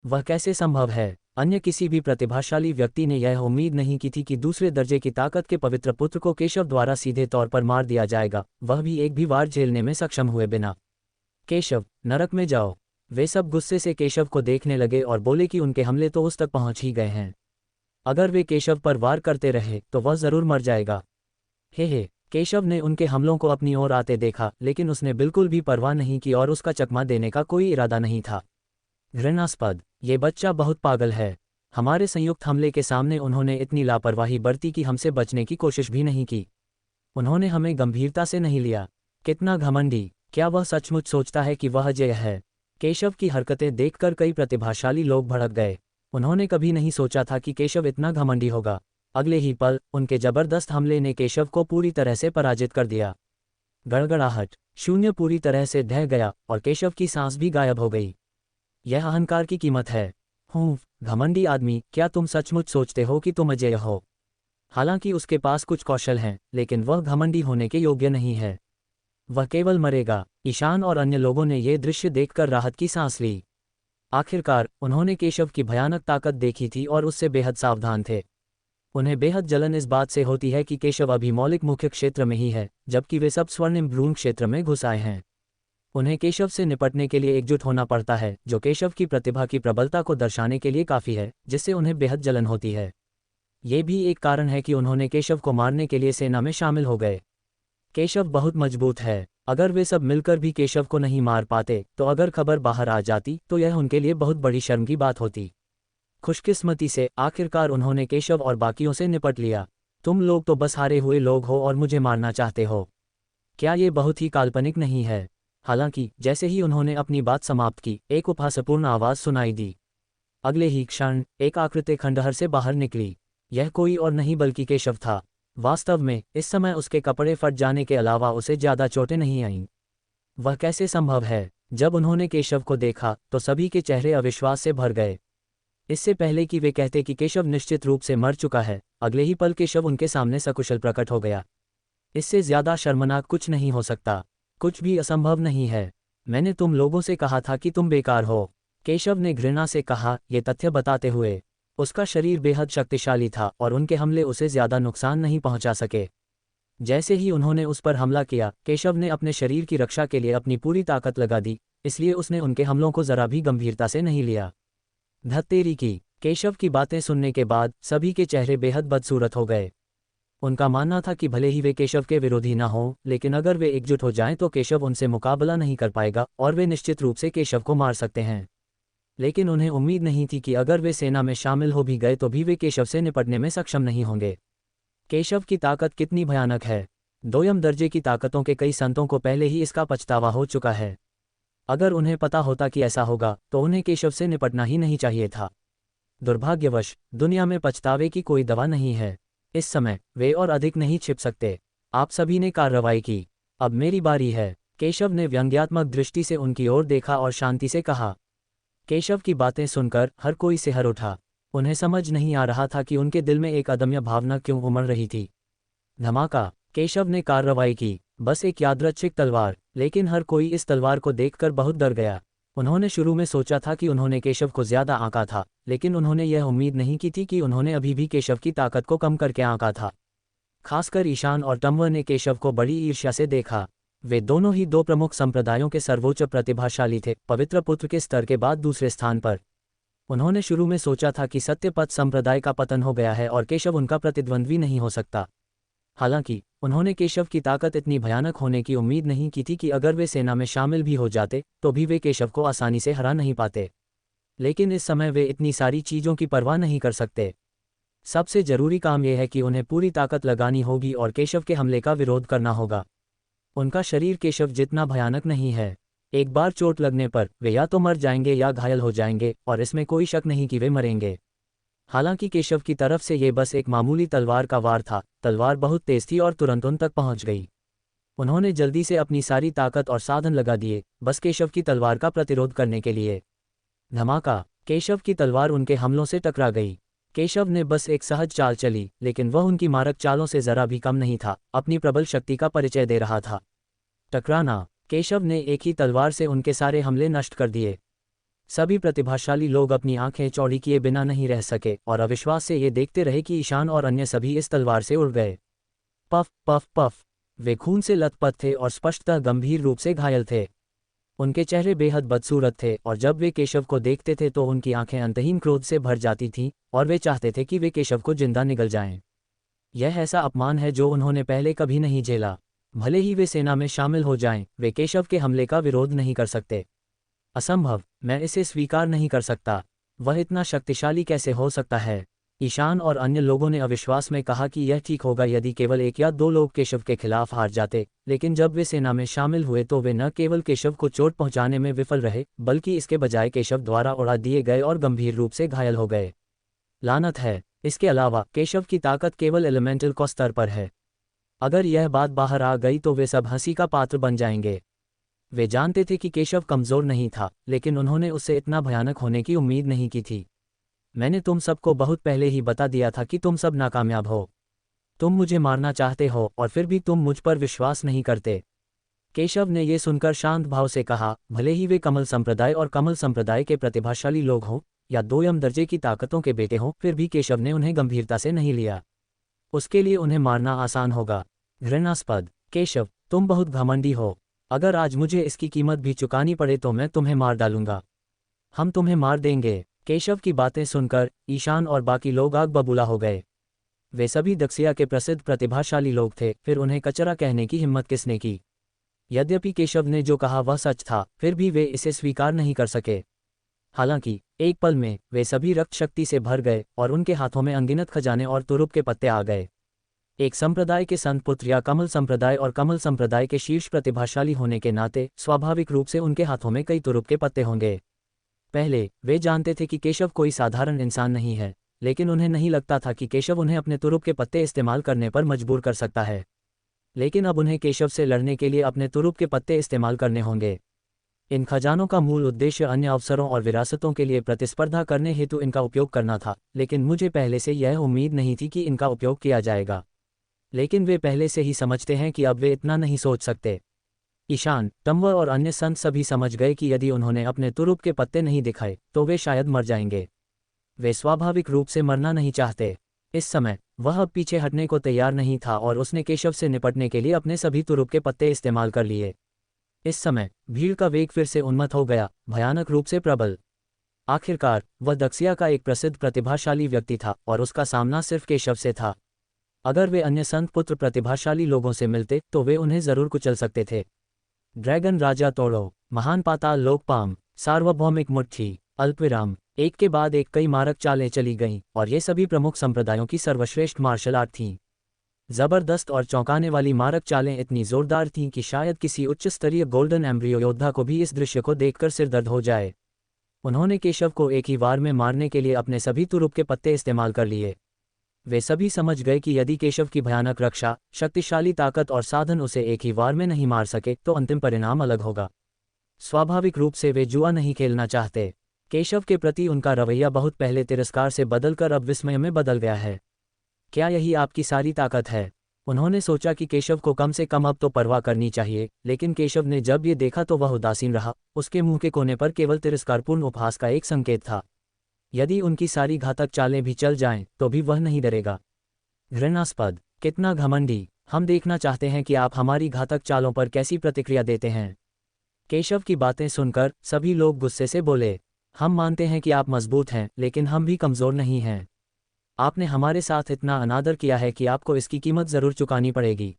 वह कैसे संभव है? अन्य किसी भी प्रतिभाशाली व्यक्ति ने यह उम्मीद नहीं की थी कि दूसरे दर्जे की ताकत के पवित्र पुत्र को केशव द्वारा सीधे तौर पर मार दिया जाएगा, वह भी एक भी वार झेलने में सक्षम हुए बिना। केशव, नरक में जाओ। वे सब गुस्से से केशव को देखने लगे और बोले कि उनके हमले तो उस तक पहुंच ही गए हैं। अगर वे केशव पर वार करते रहे तो वह जरूर मर जाएगा। हे, केशव ने उनके हमलों को अपनी ओर आते देखा, लेकिन उसने बिल्कुल भी परवाह नहीं की और उसका चकमा देने का कोई इरादा नहीं था। घृणास्पद, ये बच्चा बहुत पागल है। हमारे संयुक्त हमले के सामने उन्होंने इतनी लापरवाही बरती कि हमसे बचने की कोशिश भी नहीं की। उन्होंने हमें गंभीरता से नहीं लिया। कितना घमंडी! क्या वह सचमुच सोचता है कि वह अजय है? केशव की हरकतें देखकर कई प्रतिभाशाली लोग भड़क गए। उन्होंने कभी नहीं सोचा था कि केशव इतना घमंडी होगा। अगले ही पल उनके जबरदस्त हमले ने केशव को पूरी तरह से पराजित कर दिया। गड़गड़ाहट, शून्य पूरी तरह से ढह गया और केशव की सांस भी गायब हो गई। यह अहंकार की कीमत है। घमंडी आदमी, क्या तुम सचमुच सोचते हो कि तुम अजय हो? हालांकि उसके पास कुछ कौशल हैं, लेकिन वह घमंडी होने के योग्य नहीं है। वह केवल मरेगा। ईशान और अन्य लोगों ने ये दृश्य देखकर राहत की सांस ली। आखिरकार उन्होंने केशव की भयानक ताकत देखी थी और उससे बेहद सावधान थे। उन्हें बेहद जलन इस बात से होती है कि केशव अभी मौलिक मुख्य क्षेत्र में ही है, जबकि वे सब स्वर्णिम भ्रूण क्षेत्र में घुस आए हैं। उन्हें केशव से निपटने के लिए एकजुट होना पड़ता है, जो केशव की प्रतिभा की प्रबलता को दर्शाने के लिए काफ़ी है, जिससे उन्हें बेहद जलन होती है। ये भी एक कारण है कि उन्होंने केशव को मारने के लिए सेना में शामिल हो गए। केशव बहुत मजबूत है। अगर वे सब मिलकर भी केशव को नहीं मार पाते तो अगर खबर बाहर आ जाती तो यह उनके लिए बहुत बड़ी शर्म की बात होती। खुशकिस्मती से आखिरकार उन्होंने केशव और बाकियों से निपट लिया। तुम लोग तो बस हारे हुए लोग हो और मुझे मारना चाहते हो। क्या ये बहुत ही काल्पनिक नहीं है? हालांकि जैसे ही उन्होंने अपनी बात समाप्त की, एक उपहासपूर्ण आवाज़ सुनाई दी। अगले ही क्षण एक आकृति खंडहर से बाहर निकली। यह कोई और नहीं बल्कि केशव था। वास्तव में इस समय उसके कपड़े फट जाने के अलावा उसे ज़्यादा चोटें नहीं आईं। वह कैसे संभव है? जब उन्होंने केशव को देखा तो सभी के चेहरे अविश्वास से भर गए। इससे पहले कि वे कहते कि केशव निश्चित रूप से मर चुका है, अगले ही पल केशव उनके सामने सकुशल प्रकट हो गया। इससे ज़्यादा शर्मनाक कुछ नहीं हो सकता। कुछ भी असंभव नहीं है। मैंने तुम लोगों से कहा था कि तुम बेकार हो, केशव ने घृणा से कहा, ये तथ्य बताते हुए। उसका शरीर बेहद शक्तिशाली था और उनके हमले उसे ज़्यादा नुकसान नहीं पहुंचा सके। जैसे ही उन्होंने उस पर हमला किया, केशव ने अपने शरीर की रक्षा के लिए अपनी पूरी ताकत लगा दी, इसलिए उसने उनके हमलों को जरा भी गंभीरता से नहीं लिया। धत्तेरी की! केशव की बातें सुनने के बाद सभी के चेहरे बेहद बदसूरत हो गए। उनका मानना था कि भले ही वे केशव के विरोधी न हों, लेकिन अगर वे एकजुट हो जाएं तो केशव उनसे मुकाबला नहीं कर पाएगा और वे निश्चित रूप से केशव को मार सकते हैं। लेकिन उन्हें उम्मीद नहीं थी कि अगर वे सेना में शामिल हो भी गए तो भी वे केशव से निपटने में सक्षम नहीं होंगे। केशव की ताकत कितनी भयानक है! दोयम दर्जे की ताकतों के कई संतों को पहले ही इसका पछतावा हो चुका है। अगर उन्हें पता होता कि ऐसा होगा तो उन्हें केशव से निपटना ही नहीं चाहिए था। दुर्भाग्यवश दुनिया में पछतावे की कोई दवा नहीं है। इस समय वे और अधिक नहीं छिप सकते। आप सभी ने कार्रवाई की, अब मेरी बारी है। केशव ने व्यंग्यात्मक दृष्टि से उनकी ओर देखा और शांति से कहा। केशव की बातें सुनकर हर कोई सिहर उठा। उन्हें समझ नहीं आ रहा था कि उनके दिल में एक अदम्य भावना क्यों उमड़ रही थी। धमाका! केशव ने कार्रवाई की, बस एक यादृच्छिक तलवार, लेकिन हर कोई इस तलवार को देखकर बहुत डर गया। उन्होंने शुरू में सोचा था कि उन्होंने केशव को ज्यादा आंका था, लेकिन उन्होंने यह उम्मीद नहीं की थी कि उन्होंने अभी भी केशव की ताकत को कम करके आंका था। खासकर ईशान और टम्वर ने केशव को बड़ी ईर्ष्या से देखा। वे दोनों ही दो प्रमुख संप्रदायों के सर्वोच्च प्रतिभाशाली थे, पवित्र पुत्र के स्तर के बाद दूसरे स्थान पर। उन्होंने शुरू में सोचा था कि सत्यपथ संप्रदाय का पतन हो गया है और केशव उनका प्रतिद्वंद्वी नहीं हो सकता। हालांकि उन्होंने केशव की ताकत इतनी भयानक होने की उम्मीद नहीं की थी कि अगर वे सेना में शामिल भी हो जाते तो भी वे केशव को आसानी से हरा नहीं पाते। लेकिन इस समय वे इतनी सारी चीज़ों की परवाह नहीं कर सकते। सबसे जरूरी काम यह है कि उन्हें पूरी ताकत लगानी होगी और केशव के हमले का विरोध करना होगा। उनका शरीर केशव जितना भयानक नहीं है। एक बार चोट लगने पर वे या तो मर जाएंगे या घायल हो जाएंगे, और इसमें कोई शक नहीं कि वे मरेंगे। हालांकि केशव की तरफ से ये बस एक मामूली तलवार का वार था। तलवार बहुत तेज थी और तुरंत उन तक पहुंच गई। उन्होंने जल्दी से अपनी सारी ताकत और साधन लगा दिए, बस केशव की तलवार का प्रतिरोध करने के लिए। धमाका! केशव की तलवार उनके हमलों से टकरा गई। केशव ने बस एक सहज चाल चली, लेकिन वह उनकी मारक चालों से जरा भी कम नहीं था, अपनी प्रबल शक्ति का परिचय दे रहा था। टकराना! केशव ने एक ही तलवार से उनके सारे हमले नष्ट कर दिए। सभी प्रतिभाशाली लोग अपनी आंखें चौड़ी किए बिना नहीं रह सके और अविश्वास से ये देखते रहे कि ईशान और अन्य सभी इस तलवार से उड़ गए। Puff puff puff. वे खून से लथपथ थे और स्पष्टतः गंभीर रूप से घायल थे। उनके चेहरे बेहद बदसूरत थे और जब वे केशव को देखते थे तो उनकी आंखें अंतहीन क्रोध से भर जाती थीं और वे चाहते थे कि वे केशव को जिंदा निगल जाएं। यह ऐसा अपमान है जो उन्होंने पहले कभी नहीं झेला। भले ही वे सेना में शामिल हो जाएं, वे केशव के हमले का विरोध नहीं कर सकते। असंभव, मैं इसे स्वीकार नहीं कर सकता। वह इतना शक्तिशाली कैसे हो सकता है? ईशान और अन्य लोगों ने अविश्वास में कहा कि यह ठीक होगा यदि केवल 1 या 2 लोग केशव के खिलाफ हार जाते, लेकिन जब वे सेना में शामिल हुए तो वे न केवल केशव को चोट पहुंचाने में विफल रहे, बल्कि इसके बजाय केशव द्वारा उड़ा दिए गए और गंभीर रूप से घायल हो गए। लानत है! इसके अलावा केशव की ताकत केवल एलिमेंटल को स्तर पर है। अगर यह बात बाहर आ गई तो वे सब हंसी का पात्र बन जाएंगे। वे जानते थे कि केशव कमजोर नहीं था, लेकिन उन्होंने उससे इतना भयानक होने की उम्मीद नहीं की थी। मैंने तुम सबको बहुत पहले ही बता दिया था कि तुम सब नाकामयाब हो। तुम मुझे मारना चाहते हो और फिर भी तुम मुझ पर विश्वास नहीं करते। केशव ने यह सुनकर शांत भाव से कहा, भले ही वे कमल संप्रदाय और कमल संप्रदाय के प्रतिभाशाली लोग हों या 2 दर्जे की ताकतों के बेटे हों, फिर भी केशव ने उन्हें गंभीरता से नहीं लिया। उसके लिए उन्हें मारना आसान होगा। घृणास्पद! केशव, तुम बहुत घमंडी हो। अगर आज मुझे इसकी कीमत भी चुकानी पड़े तो मैं तुम्हें मार डालूंगा। हम तुम्हें मार देंगे। केशव की बातें सुनकर ईशान और बाकी लोग आग बबूला हो गए। वे सभी दक्षिया के प्रसिद्ध प्रतिभाशाली लोग थे, फिर उन्हें कचरा कहने की हिम्मत किसने की? यद्यपि केशव ने जो कहा वह सच था, फिर भी वे इसे स्वीकार नहीं कर सके। हालांकि एक पल में वे सभी रक्त शक्ति से भर गए और उनके हाथों में अनगिनत खजाने और तुरुप के पत्ते आ गए। एक संप्रदाय के संत पुत्र या कमल संप्रदाय और कमल संप्रदाय के शीर्ष प्रतिभाशाली होने के नाते स्वाभाविक रूप से उनके हाथों में कई तुरुप के पत्ते होंगे। पहले वे जानते थे कि केशव कोई साधारण इंसान नहीं है, लेकिन उन्हें नहीं लगता था कि केशव उन्हें अपने तुरुप के पत्ते इस्तेमाल करने पर मजबूर कर सकता है। लेकिन अब उन्हें केशव से लड़ने के लिए अपने तुरुप के पत्ते इस्तेमाल करने होंगे। इन खजानों का मूल उद्देश्य अन्य अवसरों और विरासतों के लिए प्रतिस्पर्धा करने हेतु इनका उपयोग करना था, लेकिन मुझे पहले से यह उम्मीद नहीं थी कि इनका उपयोग किया जाएगा। लेकिन वे पहले से ही समझते हैं कि अब वे इतना नहीं सोच सकते। ईशान, टम्वर और अन्य संत सभी समझ गए कि यदि उन्होंने अपने तुरुप के पत्ते नहीं दिखाए तो वे शायद मर जाएंगे। वे स्वाभाविक रूप से मरना नहीं चाहते। इस समय वह अब पीछे हटने को तैयार नहीं था और उसने केशव से निपटने के लिए अपने सभी तुरुप के पत्ते इस्तेमाल कर लिए। इस समय भीड़ का वेग फिर से उन्मत्त हो गया, भयानक रूप से प्रबल। आखिरकार वह दक्षिया का एक प्रसिद्ध प्रतिभाशाली व्यक्ति था और उसका सामना सिर्फ केशव से था। अगर वे अन्य संत पुत्र प्रतिभाशाली लोगों से मिलते तो वे उन्हें जरूर कुचल सकते थे। ड्रैगन राजा तोड़ो, महान पाताल लोकपाम, सार्वभौमिक मुट्ठी, अल्पविराम। एक के बाद एक कई मारक चालें चली गईं और ये सभी प्रमुख संप्रदायों की सर्वश्रेष्ठ मार्शल आर्ट थीं। जबरदस्त और चौंकाने वाली मारक चालें इतनी जोरदार थीं कि शायद किसी उच्च स्तरीय गोल्डन एम्ब्रियो योद्धा को भी इस दृश्य को देखकर सिरदर्द हो जाए। उन्होंने केशव को एक ही वार में मारने के लिए अपने सभी तुरुप के पत्ते इस्तेमाल कर लिए। वे सभी समझ गए कि यदि केशव की भयानक रक्षा, शक्तिशाली ताकत और साधन उसे एक ही वार में नहीं मार सके तो अंतिम परिणाम अलग होगा। स्वाभाविक रूप से वे जुआ नहीं खेलना चाहते। केशव के प्रति उनका रवैया बहुत पहले तिरस्कार से बदलकर अब विस्मय में बदल गया है। क्या यही आपकी सारी ताकत है? उन्होंने सोचा कि केशव को कम से कम अब तो परवाह करनी चाहिए, लेकिन केशव ने जब ये देखा तो वह उदासीन रहा। उसके मुंह के कोने पर केवल तिरस्कारपूर्ण उपहास का एक संकेत था। यदि उनकी सारी घातक चालें भी चल जाएं तो भी वह नहीं डरेगा। घृणास्पद! कितना घमंडी! हम देखना चाहते हैं कि आप हमारी घातक चालों पर कैसी प्रतिक्रिया देते हैं। केशव की बातें सुनकर सभी लोग गुस्से से बोले, हम मानते हैं कि आप मजबूत हैं, लेकिन हम भी कमजोर नहीं हैं। आपने हमारे साथ इतना अनादर किया है कि आपको इसकी कीमत जरूर चुकानी पड़ेगी।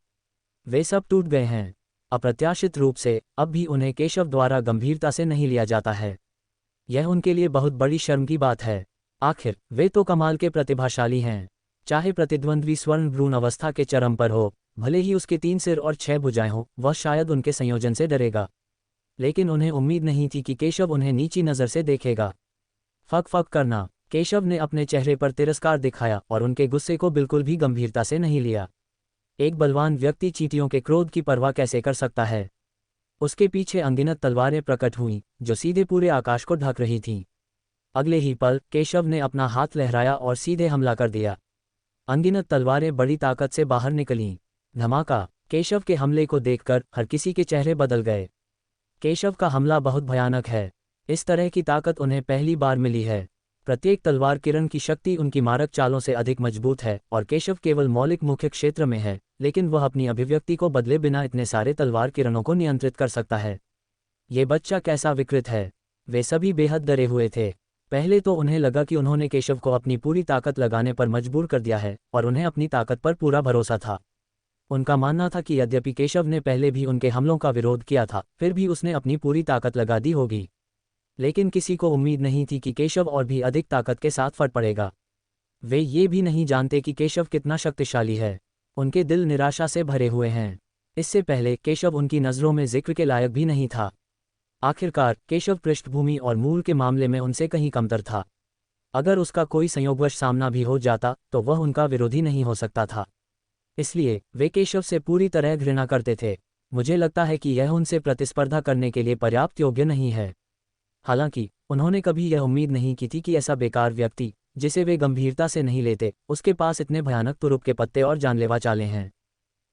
वे सब टूट गए हैं। अप्रत्याशित रूप से अब भी उन्हें केशव द्वारा गंभीरता से नहीं लिया जाता है। यह उनके लिए बहुत बड़ी शर्म की बात है। आखिर वे तो कमाल के प्रतिभाशाली हैं। चाहे प्रतिद्वंद्वी स्वर्ण भ्रूण अवस्था के चरम पर हो, भले ही उसके 3 सिर और 6 भुजाएं हो, वह शायद उनके संयोजन से डरेगा। लेकिन उन्हें उम्मीद नहीं थी कि केशव उन्हें नीची नज़र से देखेगा। फक फक करना! केशव ने अपने चेहरे पर तिरस्कार दिखाया और उनके गुस्से को बिल्कुल भी गंभीरता से नहीं लिया। एक बलवान व्यक्ति चींटियों के क्रोध की परवाह कैसे कर सकता है? उसके पीछे अनगिनत तलवारें प्रकट हुईं, जो सीधे पूरे आकाश को ढक रही थीं। अगले ही पल केशव ने अपना हाथ लहराया और सीधे हमला कर दिया। अनगिनत तलवारें बड़ी ताकत से बाहर निकलीं। धमाका! केशव के हमले को देखकर हर किसी के चेहरे बदल गए। केशव का हमला बहुत भयानक है। इस तरह की ताकत उन्हें पहली बार मिली है। प्रत्येक तलवार किरण की शक्ति उनकी मारक चालों से अधिक मजबूत है और केशव केवल मौलिक मुख्य क्षेत्र में है, लेकिन वह अपनी अभिव्यक्ति को बदले बिना इतने सारे तलवार किरणों को नियंत्रित कर सकता है। ये बच्चा कैसा विकृत है। वे सभी बेहद डरे हुए थे। पहले तो उन्हें लगा कि उन्होंने केशव को अपनी पूरी ताकत लगाने पर मजबूर कर दिया है और उन्हें अपनी ताकत पर पूरा भरोसा था। उनका मानना था कि यद्यपि केशव ने पहले भी उनके हमलों का विरोध किया था, फिर भी उसने अपनी पूरी ताकत लगा दी होगी। लेकिन किसी को उम्मीद नहीं थी कि केशव और भी अधिक ताकत के साथ फट पड़ेगा। वे ये भी नहीं जानते कि केशव कितना शक्तिशाली है। उनके दिल निराशा से भरे हुए हैं। इससे पहले केशव उनकी नज़रों में जिक्र के लायक भी नहीं था। आखिरकार केशव पृष्ठभूमि और मूल के मामले में उनसे कहीं कमतर था। अगर उसका कोई संयोगवश सामना भी हो जाता तो वह उनका विरोधी नहीं हो सकता था। इसलिए वे केशव से पूरी तरह घृणा करते थे। मुझे लगता है कि यह उनसे प्रतिस्पर्धा करने के लिए पर्याप्त योग्य नहीं है। हालांकि उन्होंने कभी यह उम्मीद नहीं की थी कि ऐसा बेकार व्यक्ति, जिसे वे गंभीरता से नहीं लेते, उसके पास इतने भयानक तुरुप के पत्ते और जानलेवा चालें हैं।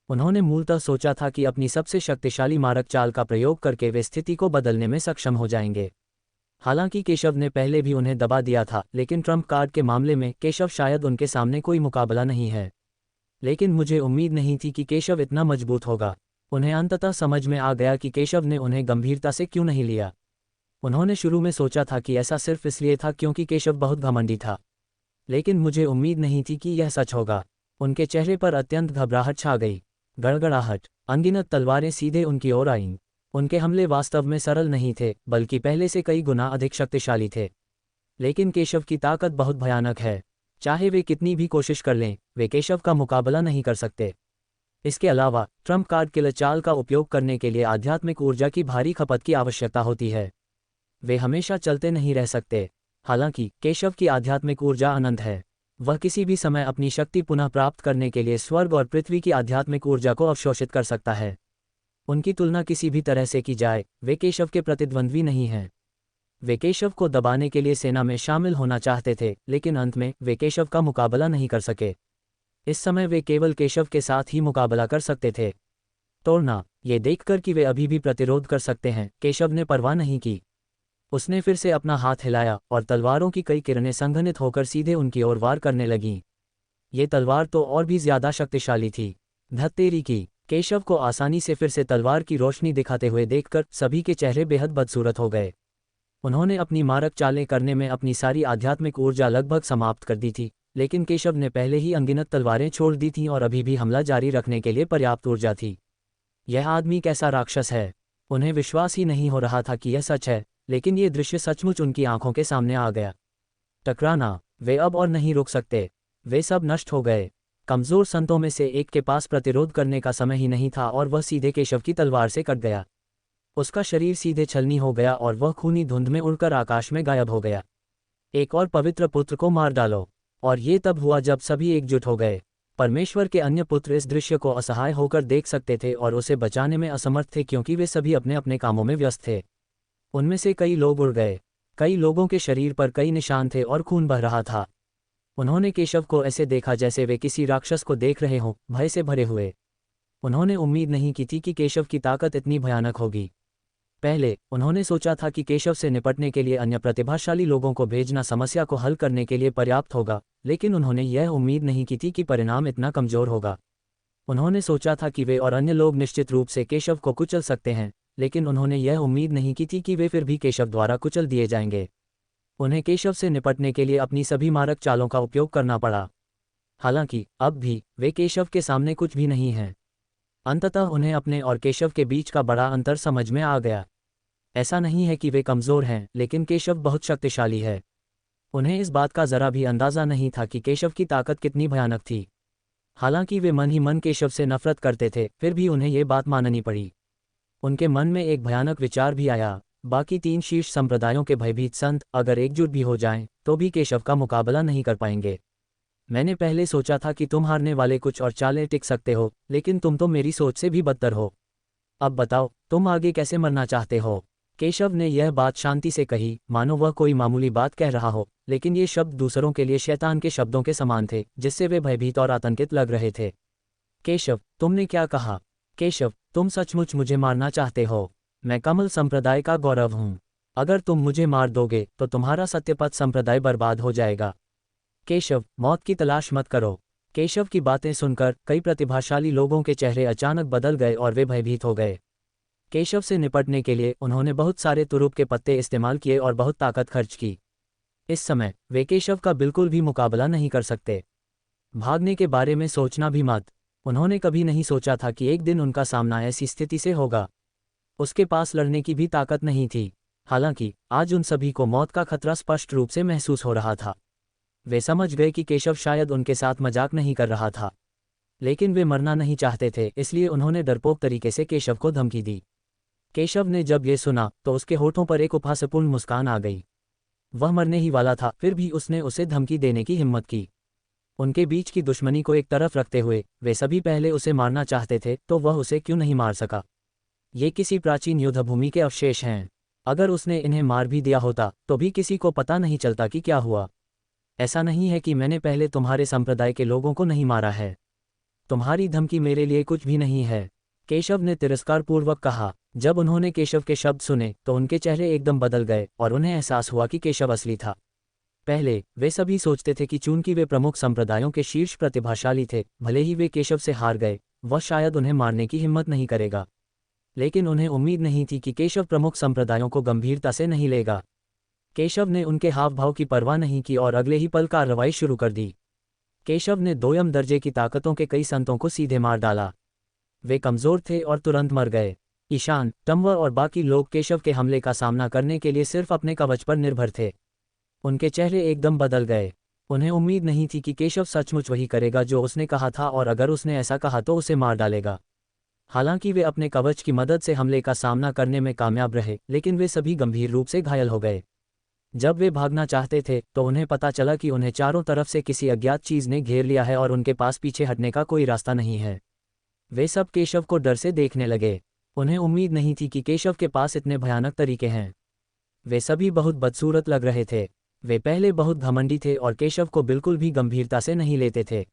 उन्होंने मूलतः सोचा था कि अपनी सबसे शक्तिशाली मारक चाल का प्रयोग करके वे स्थिति को बदलने में सक्षम हो जाएंगे। हालांकि केशव ने पहले भी उन्हें दबा दिया था, लेकिन ट्रम्प कार्ड के मामले में केशव शायद उनके सामने कोई मुकाबला नहीं है। लेकिन मुझे उम्मीद नहीं थी कि केशव इतना मजबूत होगा। उन्हें अंततः समझ में आ गया कि केशव ने उन्हें गंभीरता से क्यों नहीं लिया। उन्होंने शुरू में सोचा था कि ऐसा सिर्फ इसलिए था क्योंकि केशव बहुत घमंडी था, लेकिन मुझे उम्मीद नहीं थी कि यह सच होगा। उनके चेहरे पर अत्यंत घबराहट छा गई। गड़गड़ाहट। अनगिनत तलवारें सीधे उनकी ओर आईं। उनके हमले वास्तव में सरल नहीं थे, बल्कि पहले से कई गुना अधिक शक्तिशाली थे। लेकिन केशव की ताकत बहुत भयानक है। चाहे वे कितनी भी कोशिश कर लें, वे केशव का मुकाबला नहीं कर सकते। इसके अलावा ट्रम्प कार्ड किलर चाल का उपयोग करने के लिए आध्यात्मिक ऊर्जा की भारी खपत की आवश्यकता होती है। वे हमेशा चलते नहीं रह सकते। हालांकि केशव की आध्यात्मिक ऊर्जा अनंत है। वह किसी भी समय अपनी शक्ति पुनः प्राप्त करने के लिए स्वर्ग और पृथ्वी की आध्यात्मिक ऊर्जा को अवशोषित कर सकता है। उनकी तुलना किसी भी तरह से की जाए, वे केशव के प्रतिद्वंद्वी नहीं हैं। वे केशव को दबाने के लिए सेना में शामिल होना चाहते थे, लेकिन अंत में वे केशव का मुकाबला नहीं कर सके। इस समय वे केवल केशव के साथ ही मुकाबला कर सकते थे। तोड़ना। ये देखकर कि वे अभी भी प्रतिरोध कर सकते हैं, केशव ने परवाह नहीं की। उसने फिर से अपना हाथ हिलाया और तलवारों की कई किरणें संघनित होकर सीधे उनकी ओर वार करने लगीं। ये तलवार तो और भी ज्यादा शक्तिशाली थी। धत्तेरी की। केशव को आसानी से फिर से तलवार की रोशनी दिखाते हुए देखकर सभी के चेहरे बेहद बदसूरत हो गए। उन्होंने अपनी मारक चालें करने में अपनी सारी आध्यात्मिक ऊर्जा लगभग समाप्त कर दी थी, लेकिन केशव ने पहले ही अनगिनत तलवारें छोड़ दी थीं और अभी भी हमला जारी रखने के लिए पर्याप्त ऊर्जा थी। यह आदमी कैसा राक्षस है। उन्हें विश्वास ही नहीं हो रहा था कि यह सच है, लेकिन ये दृश्य सचमुच उनकी आंखों के सामने आ गया। टकराना। वे अब और नहीं रुक सकते। वे सब नष्ट हो गए। कमजोर संतों में से एक के पास प्रतिरोध करने का समय ही नहीं था और वह सीधे केशव की तलवार से कट गया। उसका शरीर सीधे छलनी हो गया और वह खूनी धुंध में उड़कर आकाश में गायब हो गया। एक और पवित्र पुत्र को मार डालो। और ये तब हुआ जब सभी एकजुट हो गए। परमेश्वर के अन्य पुत्र इस दृश्य को असहाय होकर देख सकते थे और उसे बचाने में असमर्थ थे, क्योंकि वे सभी अपने अपने कामों में व्यस्त थे। उनमें से कई लोग उड़ गए। कई लोगों के शरीर पर कई निशान थे और खून बह रहा था। उन्होंने केशव को ऐसे देखा जैसे वे किसी राक्षस को देख रहे हों, भय से भरे हुए। उन्होंने उम्मीद नहीं की थी कि केशव की ताकत इतनी भयानक होगी। पहले उन्होंने सोचा था कि केशव से निपटने के लिए अन्य प्रतिभाशाली लोगों को भेजना समस्या को हल करने के लिए पर्याप्त होगा, लेकिन उन्होंने यह उम्मीद नहीं की थी कि परिणाम इतना कमजोर होगा। उन्होंने सोचा था कि वे और अन्य लोग निश्चित रूप से केशव को कुचल सकते हैं, लेकिन उन्होंने यह उम्मीद नहीं की थी कि वे फिर भी केशव द्वारा कुचल दिए जाएंगे। उन्हें केशव से निपटने के लिए अपनी सभी मारक चालों का उपयोग करना पड़ा। हालांकि अब भी वे केशव के सामने कुछ भी नहीं हैं। अंततः उन्हें अपने और केशव के बीच का बड़ा अंतर समझ में आ गया। ऐसा नहीं है कि वे कमज़ोर हैं, लेकिन केशव बहुत शक्तिशाली है। उन्हें इस बात का जरा भी अंदाज़ा नहीं था कि केशव की ताकत कितनी भयानक थी। हालांकि वे मन ही मन केशव से नफरत करते थे, फिर भी उन्हें ये बात माननी पड़ी। उनके मन में एक भयानक विचार भी आया। बाकी 3 शीर्ष संप्रदायों के भयभीत संत अगर एकजुट भी हो जाएं, तो भी केशव का मुकाबला नहीं कर पाएंगे। मैंने पहले सोचा था कि तुम हारने वाले कुछ और चालें टिक सकते हो, लेकिन तुम तो मेरी सोच से भी बदतर हो। अब बताओ, तुम आगे कैसे मरना चाहते हो? केशव ने यह बात शांति से कही, मानो वह कोई मामूली बात कह रहा हो, लेकिन ये शब्द दूसरों के लिए शैतान के शब्दों के समान थे, जिससे वे भयभीत और आतंकित लग रहे थे। केशव, तुमने क्या कहा? केशव, तुम सचमुच मुझे मारना चाहते हो? मैं कमल संप्रदाय का गौरव हूँ। अगर तुम मुझे मार दोगे तो तुम्हारा सत्यपथ संप्रदाय बर्बाद हो जाएगा। केशव, मौत की तलाश मत करो। केशव की बातें सुनकर कई प्रतिभाशाली लोगों के चेहरे अचानक बदल गए और वे भयभीत हो गए। केशव से निपटने के लिए उन्होंने बहुत सारे तुरुप के पत्ते इस्तेमाल किए और बहुत ताकत खर्च की। इस समय वे केशव का बिल्कुल भी मुकाबला नहीं कर सकते। भागने के बारे में सोचना भी मत। उन्होंने कभी नहीं सोचा था कि एक दिन उनका सामना ऐसी स्थिति से होगा। उसके पास लड़ने की भी ताकत नहीं थी। हालांकि आज उन सभी को मौत का खतरा स्पष्ट रूप से महसूस हो रहा था। वे समझ गए कि केशव शायद उनके साथ मजाक नहीं कर रहा था, लेकिन वे मरना नहीं चाहते थे, इसलिए उन्होंने डरपोक तरीके से केशव को धमकी दी। केशव ने जब ये सुना तो उसके होठों पर एक उपहासपूर्ण मुस्कान आ गई। वह मरने ही वाला था, फिर भी उसने उसे धमकी देने की हिम्मत की। उनके बीच की दुश्मनी को एक तरफ रखते हुए वे सभी पहले उसे मारना चाहते थे, तो वह उसे क्यों नहीं मार सका। ये किसी प्राचीन युद्धभूमि के अवशेष हैं। अगर उसने इन्हें मार भी दिया होता तो भी किसी को पता नहीं चलता कि क्या हुआ। ऐसा नहीं है कि मैंने पहले तुम्हारे संप्रदाय के लोगों को नहीं मारा है। तुम्हारी धमकी मेरे लिए कुछ भी नहीं है, केशव ने तिरस्कारपूर्वक कहा। जब उन्होंने केशव के शब्द सुने तो उनके चेहरे एकदम बदल गए और उन्हें एहसास हुआ कि केशव असली था। पहले वे सभी सोचते थे कि चूंकि वे प्रमुख संप्रदायों के शीर्ष प्रतिभाशाली थे, भले ही वे केशव से हार गए, वह शायद उन्हें मारने की हिम्मत नहीं करेगा। लेकिन उन्हें उम्मीद नहीं थी कि केशव प्रमुख संप्रदायों को गंभीरता से नहीं लेगा। केशव ने उनके हाव भाव की परवाह नहीं की और अगले ही पल कार्रवाई शुरू कर दी। केशव ने दोयम दर्जे की ताकतों के कई संतों को सीधे मार डाला। वे कमजोर थे और तुरंत मर गए। ईशान, टम्वर और बाकी लोग केशव के हमले का सामना करने के लिए सिर्फ अपने कवच पर निर्भर थे। उनके चेहरे एकदम बदल गए। उन्हें उम्मीद नहीं थी कि केशव सचमुच वही करेगा जो उसने कहा था, और अगर उसने ऐसा कहा तो उसे मार डालेगा। हालांकि वे अपने कवच की मदद से हमले का सामना करने में कामयाब रहे, लेकिन वे सभी गंभीर रूप से घायल हो गए। जब वे भागना चाहते थे तो उन्हें पता चला कि उन्हें चारों तरफ से किसी अज्ञात चीज ने घेर लिया है और उनके पास पीछे हटने का कोई रास्ता नहीं है। वे सब केशव को डर से देखने लगे। उन्हें उम्मीद नहीं थी कि केशव के पास इतने भयानक तरीके हैं। वे सभी बहुत बदसूरत लग रहे थे। वे पहले बहुत घमंडी थे और केशव को बिल्कुल भी गंभीरता से नहीं लेते थे।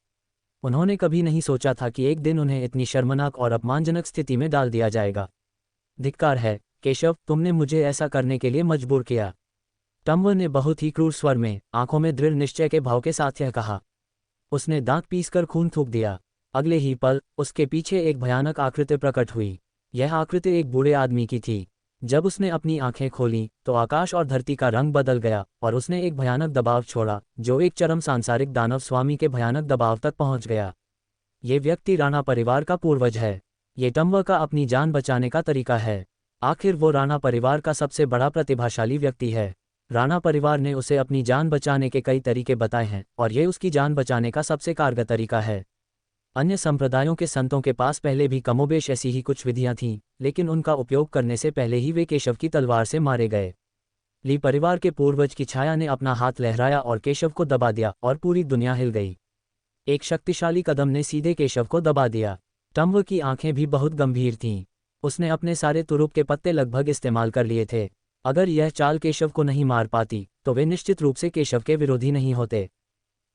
उन्होंने कभी नहीं सोचा था कि एक दिन उन्हें इतनी शर्मनाक और अपमानजनक स्थिति में डाल दिया जाएगा। धिक्कार है केशव, तुमने मुझे ऐसा करने के लिए मजबूर किया। टम्वर ने बहुत ही क्रूर स्वर में, आंखों में दृढ़ निश्चय के भाव के साथ यह कहा। उसने दांत पीसकर खून थूक दिया। अगले ही पल उसके पीछे एक भयानक आकृति प्रकट हुई। यह आकृति एक बूढ़े आदमी की थी। जब उसने अपनी आंखें खोलीं तो आकाश और धरती का रंग बदल गया और उसने एक भयानक दबाव छोड़ा जो एक चरम सांसारिक दानव स्वामी के भयानक दबाव तक पहुंच गया। ये व्यक्ति राणा परिवार का पूर्वज है। ये टम्वर का अपनी जान बचाने का तरीका है। आखिर वो राणा परिवार का सबसे बड़ा प्रतिभाशाली व्यक्ति है। राणा परिवार ने उसे अपनी जान बचाने के कई तरीके बताए हैं और ये उसकी जान बचाने का सबसे कारगर तरीका है। अन्य संप्रदायों के संतों के पास पहले भी कमोबेश ऐसी ही कुछ विधियां थीं, लेकिन उनका उपयोग करने से पहले ही वे केशव की तलवार से मारे गए। ली परिवार के पूर्वज की छाया ने अपना हाथ लहराया और केशव को दबा दिया और पूरी दुनिया हिल गई। एक शक्तिशाली कदम ने सीधे केशव को दबा दिया। टम्वर की आंखें भी बहुत गंभीर थीं। उसने अपने सारे तुरुप के पत्ते लगभग इस्तेमाल कर लिए थे। अगर यह चाल केशव को नहीं मार पाती तो वे निश्चित रूप से केशव के विरोधी नहीं होते।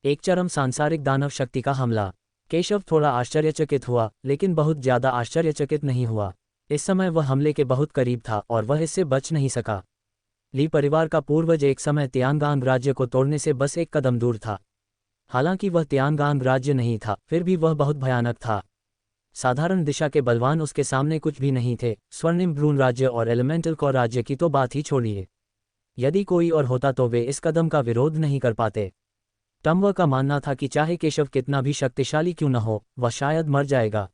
एक चरम सांसारिक दानव शक्ति का हमला। केशव थोड़ा आश्चर्यचकित हुआ, लेकिन बहुत ज्यादा आश्चर्यचकित नहीं हुआ। इस समय वह हमले के बहुत करीब था और वह इससे बच नहीं सका। ली परिवार का पूर्वज एक समय तियानगांग राज्य को तोड़ने से बस एक कदम दूर था। हालांकि वह तियानगांग राज्य नहीं था, फिर भी वह बहुत भयानक था। साधारण दिशा के बलवान उसके सामने कुछ भी नहीं थे। स्वर्णिम ब्रून राज्य और एलिमेंटल कॉर राज्य की तो बात ही छोड़िए। यदि कोई और होता तो वे इस कदम का विरोध नहीं कर पाते। टम्वर का मानना था कि चाहे केशव कितना भी शक्तिशाली क्यों न हो, वह शायद मर जाएगा।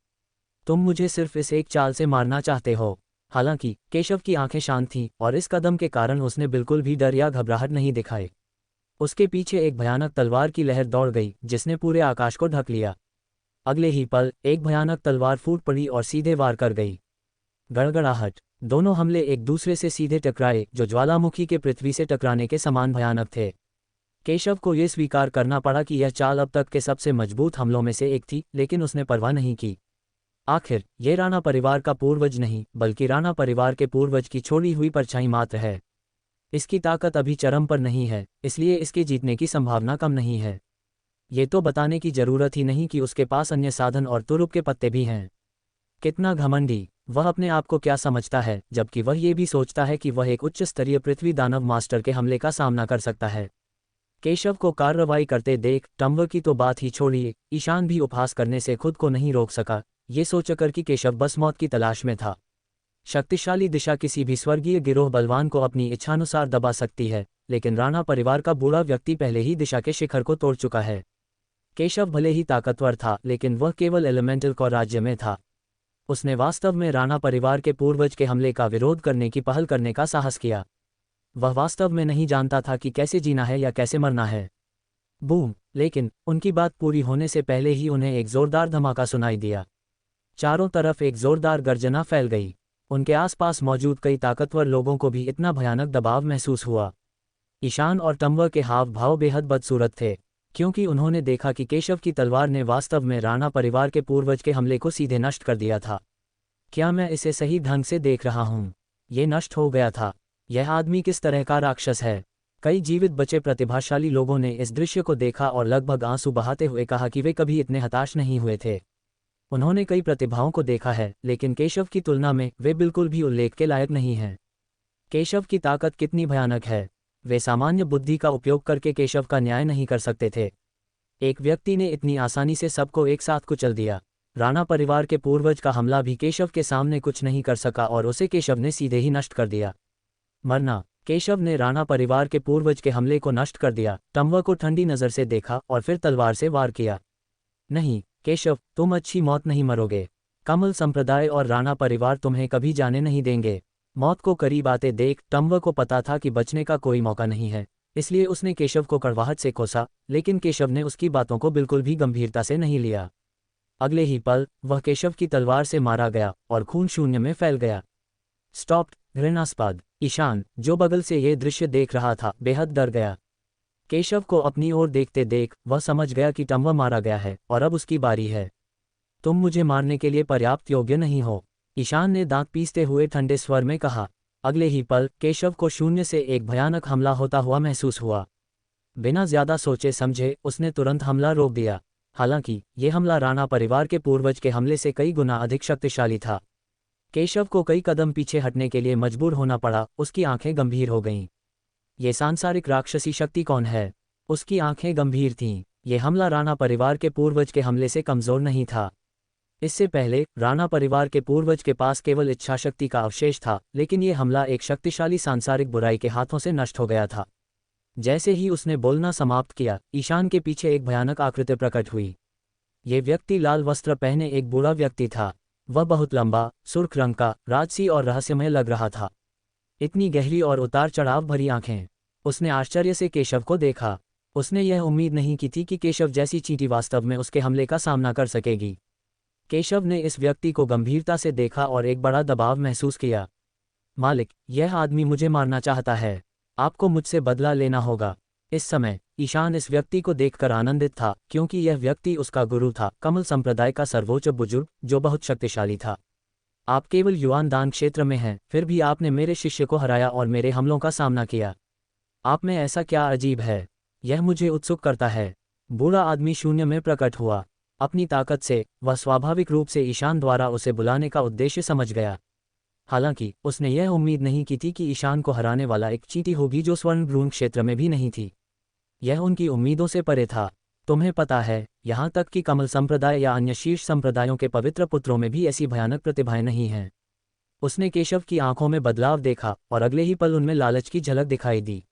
तुम मुझे सिर्फ इस एक चाल से मारना चाहते हो। हालांकि केशव की आंखें शांत थीं और इस कदम के कारण उसने बिल्कुल भी डर या घबराहट नहीं दिखाए। उसके पीछे एक भयानक तलवार की लहर दौड़ गई जिसने पूरे आकाश को ढक लिया। अगले ही पल एक भयानक तलवार फूट पड़ी और सीधे वार कर गई। गड़गड़ाहट। दोनों हमले एक दूसरे से सीधे टकराए जो ज्वालामुखी के पृथ्वी से टकराने के समान भयानक थे। केशव को यह स्वीकार करना पड़ा कि यह चाल अब तक के सबसे मजबूत हमलों में से एक थी, लेकिन उसने परवाह नहीं की। आखिर ये राणा परिवार का पूर्वज नहीं, बल्कि राणा परिवार के पूर्वज की छोड़ी हुई परछाई मात्र है। इसकी ताकत अभी चरम पर नहीं है, इसलिए इसके जीतने की संभावना कम नहीं है। ये तो बताने की जरूरत ही नहीं कि उसके पास अन्य साधन और तुरुप के पत्ते भी हैं। कितना घमंडी! वह अपने आप को क्या समझता है, जबकि वह ये भी सोचता है कि वह एक उच्च स्तरीय पृथ्वी दानव मास्टर के हमले का सामना कर सकता है। केशव को कार्रवाई करते देख टम्बर की तो बात ही छोड़िए, ईशान भी उपहास करने से खुद को नहीं रोक सका, ये सोचकर कि केशव बस मौत की तलाश में था। शक्तिशाली दिशा किसी भी स्वर्गीय गिरोह बलवान को अपनी इच्छानुसार दबा सकती है, लेकिन राणा परिवार का बूढ़ा व्यक्ति पहले ही दिशा के शिखर को तोड़ चुका है। केशव भले ही ताकतवर था, लेकिन वह केवल एलिमेंटल को राज्य में था। उसने वास्तव में राणा परिवार के पूर्वज के हमले का विरोध करने की पहल करने का साहस किया। वह वास्तव में नहीं जानता था कि कैसे जीना है या कैसे मरना है। बूम! लेकिन उनकी बात पूरी होने से पहले ही उन्हें एक जोरदार धमाका सुनाई दिया। चारों तरफ एक जोरदार गर्जना फैल गई। उनके आसपास मौजूद कई ताकतवर लोगों को भी इतना भयानक दबाव महसूस हुआ। ईशान और टम्बर के हाव भाव बेहद बदसूरत थे, क्योंकि उन्होंने देखा कि केशव की तलवार ने वास्तव में राणा परिवार के पूर्वज के हमले को सीधे नष्ट कर दिया था। क्या मैं इसे सही ढंग से देख रहा हूँ? ये नष्ट हो गया था। यह आदमी किस तरह का राक्षस है? कई जीवित बचे प्रतिभाशाली लोगों ने इस दृश्य को देखा और लगभग आंसू बहाते हुए कहा कि वे कभी इतने हताश नहीं हुए थे। उन्होंने कई प्रतिभाओं को देखा है, लेकिन केशव की तुलना में वे बिल्कुल भी उल्लेख के लायक नहीं हैं। केशव की ताकत कितनी भयानक है! वे सामान्य बुद्धि का उपयोग करके केशव का न्याय नहीं कर सकते थे। एक व्यक्ति ने इतनी आसानी से सबको एक साथ कुचल दिया। राणा परिवार के पूर्वज का हमला भी केशव के सामने कुछ नहीं कर सका और उसे केशव ने सीधे ही नष्ट कर दिया। मरना! केशव ने राणा परिवार के पूर्वज के हमले को नष्ट कर दिया। टम्बर को ठंडी नज़र से देखा और फिर तलवार से वार किया। नहीं केशव, तुम अच्छी मौत नहीं मरोगे। कमल संप्रदाय और राणा परिवार तुम्हें कभी जाने नहीं देंगे। मौत को करीब आते देख टम्बर को पता था कि बचने का कोई मौका नहीं है, इसलिए उसने केशव को कड़वाहट से कोसा, लेकिन केशव ने उसकी बातों को बिल्कुल भी गंभीरता से नहीं लिया। अगले ही पल वह केशव की तलवार से मारा गया और खून शून्य में फैल गया। स्टॉप्ड! घृणास्पद! ईशान, जो बगल से ये दृश्य देख रहा था, बेहद डर गया। केशव को अपनी ओर देखते देख वह समझ गया कि टम्बर मारा गया है और अब उसकी बारी है। तुम मुझे मारने के लिए पर्याप्त योग्य नहीं हो, ईशान ने दांत पीसते हुए ठंडे स्वर में कहा। अगले ही पल केशव को शून्य से एक भयानक हमला होता हुआ महसूस हुआ। बिना ज्यादा सोचे समझे उसने तुरंत हमला रोक दिया। हालांकि ये हमला राणा परिवार के पूर्वज के हमले से कई गुना अधिक शक्तिशाली था। केशव को कई कदम पीछे हटने के लिए मजबूर होना पड़ा। उसकी आंखें गंभीर हो गईं। ये सांसारिक राक्षसी शक्ति कौन है? उसकी आंखें गंभीर थीं। ये हमला राणा परिवार के पूर्वज के हमले से कमजोर नहीं था। इससे पहले राणा परिवार के पूर्वज के पास केवल इच्छाशक्ति का अवशेष था, लेकिन ये हमला एक शक्तिशाली सांसारिक बुराई के हाथों से नष्ट हो गया था। जैसे ही उसने बोलना समाप्त किया, ईशान के पीछे एक भयानक आकृति प्रकट हुई। ये व्यक्ति लाल वस्त्र पहने एक बूढ़ा व्यक्ति था। वह बहुत लंबा, सुर्ख रंग का, राजसी और रहस्यमय लग रहा था। इतनी गहरी और उतार चढ़ाव भरी आंखें। उसने आश्चर्य से केशव को देखा। उसने यह उम्मीद नहीं की थी कि केशव जैसी चींटी वास्तव में उसके हमले का सामना कर सकेगी। केशव ने इस व्यक्ति को गंभीरता से देखा और एक बड़ा दबाव महसूस किया। मालिक, यह आदमी मुझे मारना चाहता है। आपको मुझसे बदला लेना होगा। इस समय ईशान इस व्यक्ति को देखकर आनंदित था, क्योंकि यह व्यक्ति उसका गुरु था, कमल संप्रदाय का सर्वोच्च बुजुर्ग, जो बहुत शक्तिशाली था। आप केवल युवान दान क्षेत्र में हैं, फिर भी आपने मेरे शिष्य को हराया और मेरे हमलों का सामना किया। आप में ऐसा क्या अजीब है? यह मुझे उत्सुक करता है। बूढ़ा आदमी शून्य में प्रकट हुआ। अपनी ताकत से वह स्वाभाविक रूप से ईशान द्वारा उसे बुलाने का उद्देश्य समझ गया। हालांकि उसने यह उम्मीद नहीं की थी कि ईशान को हराने वाला एक चींटी होगी जो स्वर्ण भ्रूण क्षेत्र में भी नहीं थी। यह उनकी उम्मीदों से परे था। तुम्हें पता है, यहाँ तक कि कमल संप्रदाय या अन्य शीर्ष संप्रदायों के पवित्र पुत्रों में भी ऐसी भयानक प्रतिभाएं नहीं हैं। उसने केशव की आंखों में बदलाव देखा और अगले ही पल उनमें लालच की झलक दिखाई दी,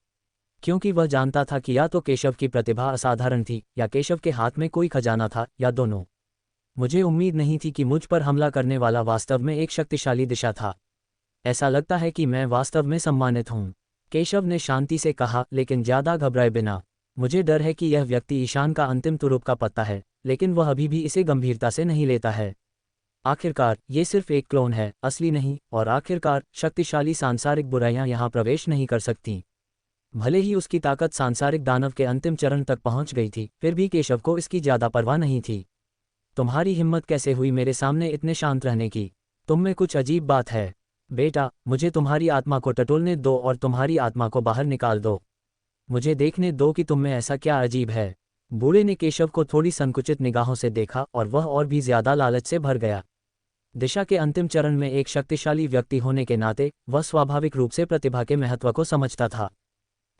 क्योंकि वह जानता था कि या तो केशव की प्रतिभा असाधारण थी या केशव के हाथ में कोई खजाना था, या दोनों। मुझे उम्मीद नहीं थी कि मुझ पर हमला करने वाला वास्तव में एक शक्तिशाली दिशा था। ऐसा लगता है कि मैं वास्तव में सम्मानित हूँ, केशव ने शांति से कहा, लेकिन ज्यादा घबराए बिना। मुझे डर है कि यह व्यक्ति ईशान का अंतिम तुरुप का पत्ता है, लेकिन वह अभी भी इसे गंभीरता से नहीं लेता है। आखिरकार ये सिर्फ एक क्लोन है, असली नहीं, और आखिरकार शक्तिशाली सांसारिक बुराइयां यहाँ प्रवेश नहीं कर सकती। भले ही उसकी ताकत सांसारिक दानव के अंतिम चरण तक पहुंच गई थी, फिर भी केशव को इसकी ज्यादा परवाह नहीं थी। तुम्हारी हिम्मत कैसे हुई मेरे सामने इतने शांत रहने की? तुम में कुछ अजीब बात है। बेटा, मुझे तुम्हारी आत्मा को टटोलने दो और तुम्हारी आत्मा को बाहर निकाल दो। मुझे देखने दो कि तुम में ऐसा क्या अजीब है। बूढ़े ने केशव को थोड़ी संकुचित निगाहों से देखा और वह और भी ज्यादा लालच से भर गया। दिशा के अंतिम चरण में एक शक्तिशाली व्यक्ति होने के नाते वह स्वाभाविक रूप से प्रतिभा के महत्व को समझता था।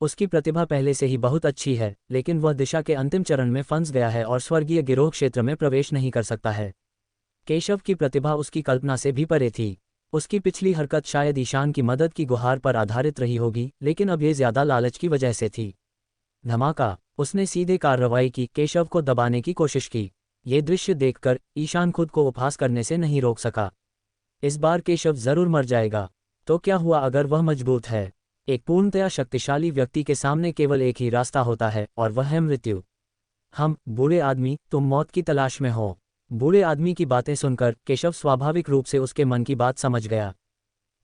उसकी प्रतिभा पहले से ही बहुत अच्छी है, लेकिन वह दिशा के अंतिम चरण में फंस गया है और स्वर्गीय गिरोह क्षेत्र में प्रवेश नहीं कर सकता है। केशव की प्रतिभा उसकी कल्पना से भी परे थी। उसकी पिछली हरकत शायद ईशान की मदद की गुहार पर आधारित रही होगी, लेकिन अब ये ज्यादा लालच की वजह से थी। धमाका! उसने सीधे कार्रवाई की, केशव को दबाने की कोशिश की। ये दृश्य देखकर ईशान खुद को उपहास करने से नहीं रोक सका। इस बार केशव जरूर मर जाएगा। तो क्या हुआ अगर वह मजबूत है? एक पूर्णतया शक्तिशाली व्यक्ति के सामने केवल एक ही रास्ता होता है, और वह है मृत्यु। बूढ़े आदमी, तुम मौत की तलाश में हो। बूढ़े आदमी की बातें सुनकर केशव स्वाभाविक रूप से उसके मन की बात समझ गया।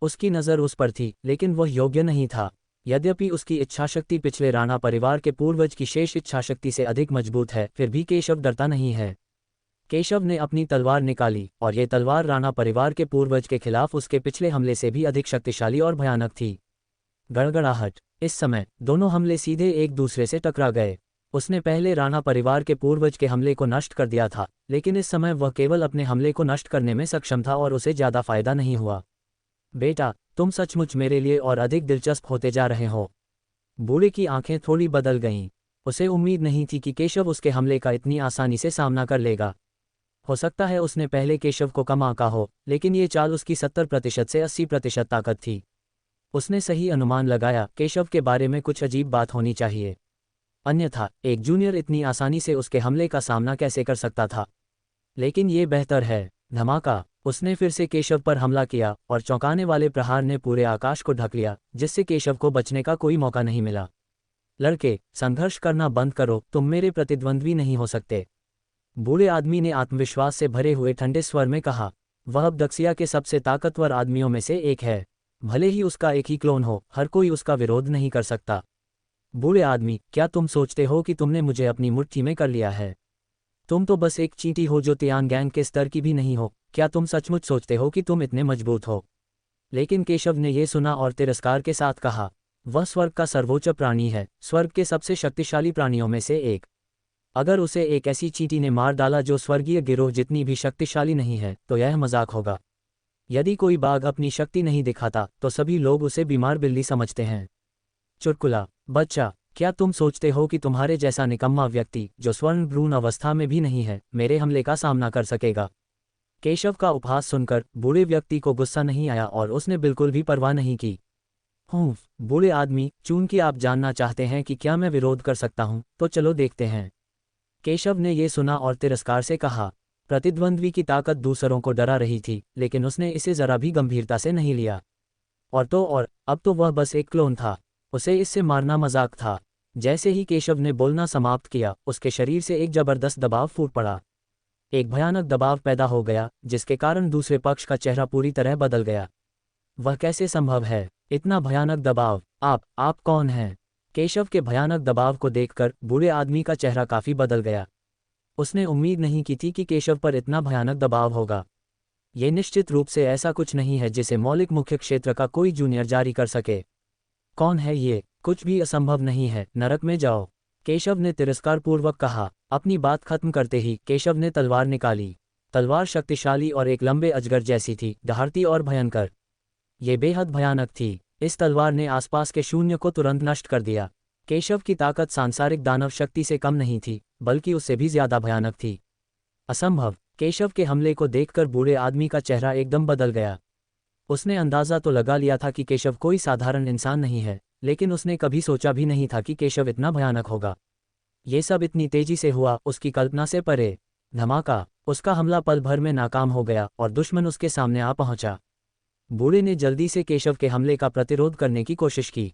उसकी नज़र उस पर थी, लेकिन वह योग्य नहीं था। यद्यपि उसकी इच्छाशक्ति पिछले राणा परिवार के पूर्वज की शेष इच्छाशक्ति से अधिक मजबूत है, फिर भी केशव डरता नहीं है। केशव ने अपनी तलवार निकाली, और ये तलवार राणा परिवार के पूर्वज के खिलाफ उसके पिछले हमले से भी अधिक शक्तिशाली और भयानक थी। गड़गड़ाहट! इस समय दोनों हमले सीधे एक दूसरे से टकरा गए। उसने पहले राणा परिवार के पूर्वज के हमले को नष्ट कर दिया था, लेकिन इस समय वह केवल अपने हमले को नष्ट करने में सक्षम था और उसे ज्यादा फायदा नहीं हुआ। बेटा, तुम सचमुच मेरे लिए और अधिक दिलचस्प होते जा रहे हो। बूढ़े की आंखें थोड़ी बदल गईं। उसे उम्मीद नहीं थी कि केशव उसके हमले का इतनी आसानी से सामना कर लेगा। हो सकता है उसने पहले केशव को कम आंका हो, लेकिन ये चाल उसकी 70% से 80% ताकत थी। उसने सही अनुमान लगाया, केशव के बारे में कुछ अजीब बात होनी चाहिए, अन्यथा एक जूनियर इतनी आसानी से उसके हमले का सामना कैसे कर सकता था। लेकिन ये बेहतर है। धमाका! उसने फिर से केशव पर हमला किया, और चौंकाने वाले प्रहार ने पूरे आकाश को ढक लिया, जिससे केशव को बचने का कोई मौका नहीं मिला। लड़के, संघर्ष करना बंद करो, तुम मेरे प्रतिद्वंद्वी नहीं हो सकते। बूढ़े आदमी ने आत्मविश्वास से भरे हुए ठंडे स्वर में कहा। वह अब दक्षिया के सबसे ताकतवर आदमियों में से एक है। भले ही उसका एक ही क्लोन हो, हर कोई उसका विरोध नहीं कर सकता। बूढ़े आदमी, क्या तुम सोचते हो कि तुमने मुझे अपनी मुट्ठी में कर लिया है? तुम तो बस एक चींटी हो जो तियानगैंग के स्तर की भी नहीं हो। क्या तुम सचमुच सोचते हो कि तुम इतने मजबूत हो? लेकिन केशव ने यह सुना और तिरस्कार के साथ कहा, वह स्वर्ग का सर्वोच्च प्राणी है, स्वर्ग के सबसे शक्तिशाली प्राणियों में से एक। अगर उसे एक ऐसी चींटी ने मार डाला जो स्वर्गीय गिरोह जितनी भी शक्तिशाली नहीं है, तो यह मजाक होगा। यदि कोई बाघ अपनी शक्ति नहीं दिखाता, तो सभी लोग उसे बीमार बिल्ली समझते हैं। चुटकुला: बच्चा, क्या तुम सोचते हो कि तुम्हारे जैसा निकम्मा व्यक्ति, जो स्वर्ण भ्रूण अवस्था में भी नहीं है, मेरे हमले का सामना कर सकेगा? केशव का उपहास सुनकर बूढ़े व्यक्ति को गुस्सा नहीं आया और उसने बिल्कुल भी परवाह नहीं की। बूढ़े आदमी, चूंकि आप जानना चाहते हैं कि क्या मैं विरोध कर सकता हूं, तो चलो देखते हैं। केशव ने यह सुना और तिरस्कार से कहा। प्रतिद्वंद्वी की ताकत दूसरों को डरा रही थी, लेकिन उसने इसे जरा भी गंभीरता से नहीं लिया। और अब तो वह बस एक क्लोन था। उसे इससे मारना मजाक था। जैसे ही केशव ने बोलना समाप्त किया, उसके शरीर से एक जबरदस्त दबाव फूट पड़ा। एक भयानक दबाव पैदा हो गया, जिसके कारण दूसरे पक्ष का चेहरा पूरी तरह बदल गया। वह कैसे संभव है? इतना भयानक दबाव! आप कौन हैं? केशव के भयानक दबाव को देखकर बूढ़े आदमी का चेहरा काफी बदल गया। उसने उम्मीद नहीं की थी कि केशव पर इतना भयानक दबाव होगा। ये निश्चित रूप से ऐसा कुछ नहीं है जिसे मौलिक मुख्य क्षेत्र का कोई जूनियर जारी कर सके। कौन है ये? कुछ भी असंभव नहीं है, नरक में जाओ, केशव ने तिरस्कारपूर्वक कहा। अपनी बात खत्म करते ही केशव ने तलवार निकाली। तलवार शक्तिशाली और एक लंबे अजगर जैसी थी, दहाड़ती और भयंकर। ये बेहद भयानक थी। इस तलवार ने आसपास के शून्य को तुरंत नष्ट कर दिया। केशव की ताकत सांसारिक दानव शक्ति से कम नहीं थी, बल्कि उससे भी ज्यादा भयानक थी। असंभव! केशव के हमले को देखकर बूढ़े आदमी का चेहरा एकदम बदल गया। उसने अंदाजा तो लगा लिया था कि केशव कोई साधारण इंसान नहीं है, लेकिन उसने कभी सोचा भी नहीं था कि केशव इतना भयानक होगा। ये सब इतनी तेजी से हुआ, उसकी कल्पना से परे। धमाका! उसका हमला पल भर में नाकाम हो गया और दुश्मन उसके सामने आ पहुंचा। बूढ़े ने जल्दी से केशव के हमले का प्रतिरोध करने की कोशिश की।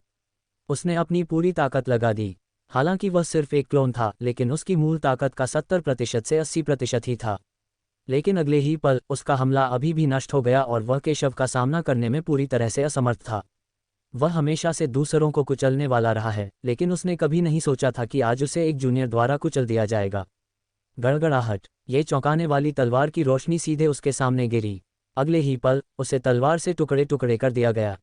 उसने अपनी पूरी ताकत लगा दी। हालांकि वह सिर्फ एक क्लोन था, लेकिन उसकी मूल ताकत का 70% से 80% ही था। लेकिन अगले ही पल उसका हमला अभी भी नष्ट हो गया और वह केशव का सामना करने में पूरी तरह से असमर्थ था। वह हमेशा से दूसरों को कुचलने वाला रहा है, लेकिन उसने कभी नहीं सोचा था कि आज उसे एक जूनियर द्वारा कुचल दिया जाएगा। गड़गड़ाहट! ये चौंकाने वाली तलवार की रोशनी सीधे उसके सामने गिरी। अगले ही पल उसे तलवार से टुकड़े टुकड़े कर दिया गया।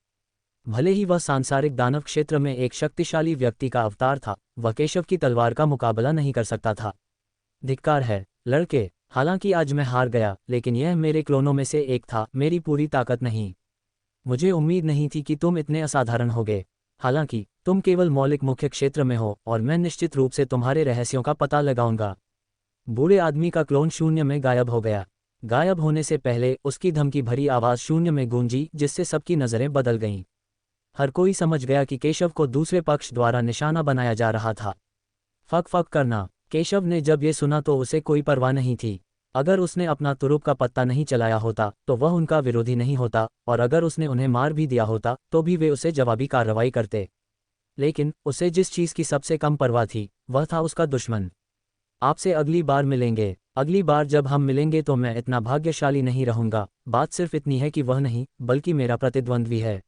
भले ही वह सांसारिक दानव क्षेत्र में एक शक्तिशाली व्यक्ति का अवतार था, वह केशव की तलवार का मुकाबला नहीं कर सकता था। धिक्कार है, लड़के! हालांकि आज मैं हार गया, लेकिन यह मेरे क्लोनों में से एक था, मेरी पूरी ताकत नहीं। मुझे उम्मीद नहीं थी कि तुम इतने असाधारण होगे। हालांकि तुम केवल मौलिक मुख्य क्षेत्र में हो और मैं निश्चित रूप से तुम्हारे रहस्यों का पता लगाऊंगा। बूढ़े आदमी का क्लोन शून्य में गायब हो गया। गायब होने से पहले उसकी धमकी भरी आवाज़ शून्य में गूंजी, जिससे सबकी नज़रें बदल गईं। हर कोई समझ गया कि केशव को दूसरे पक्ष द्वारा निशाना बनाया जा रहा था। फक फक करना। केशव ने जब ये सुना तो उसे कोई परवाह नहीं थी। अगर उसने अपना तुरुप का पत्ता नहीं चलाया होता तो वह उनका विरोधी नहीं होता, और अगर उसने उन्हें मार भी दिया होता तो भी वे उसे जवाबी कार्रवाई करते। लेकिन उसे जिस चीज़ की सबसे कम परवाह थी वह था उसका दुश्मन। आपसे अगली बार मिलेंगे। अगली बार जब हम मिलेंगे तो मैं इतना भाग्यशाली नहीं रहूंगा। बात सिर्फ इतनी है कि वह नहीं, बल्कि मेरा प्रतिद्वंद्वी है।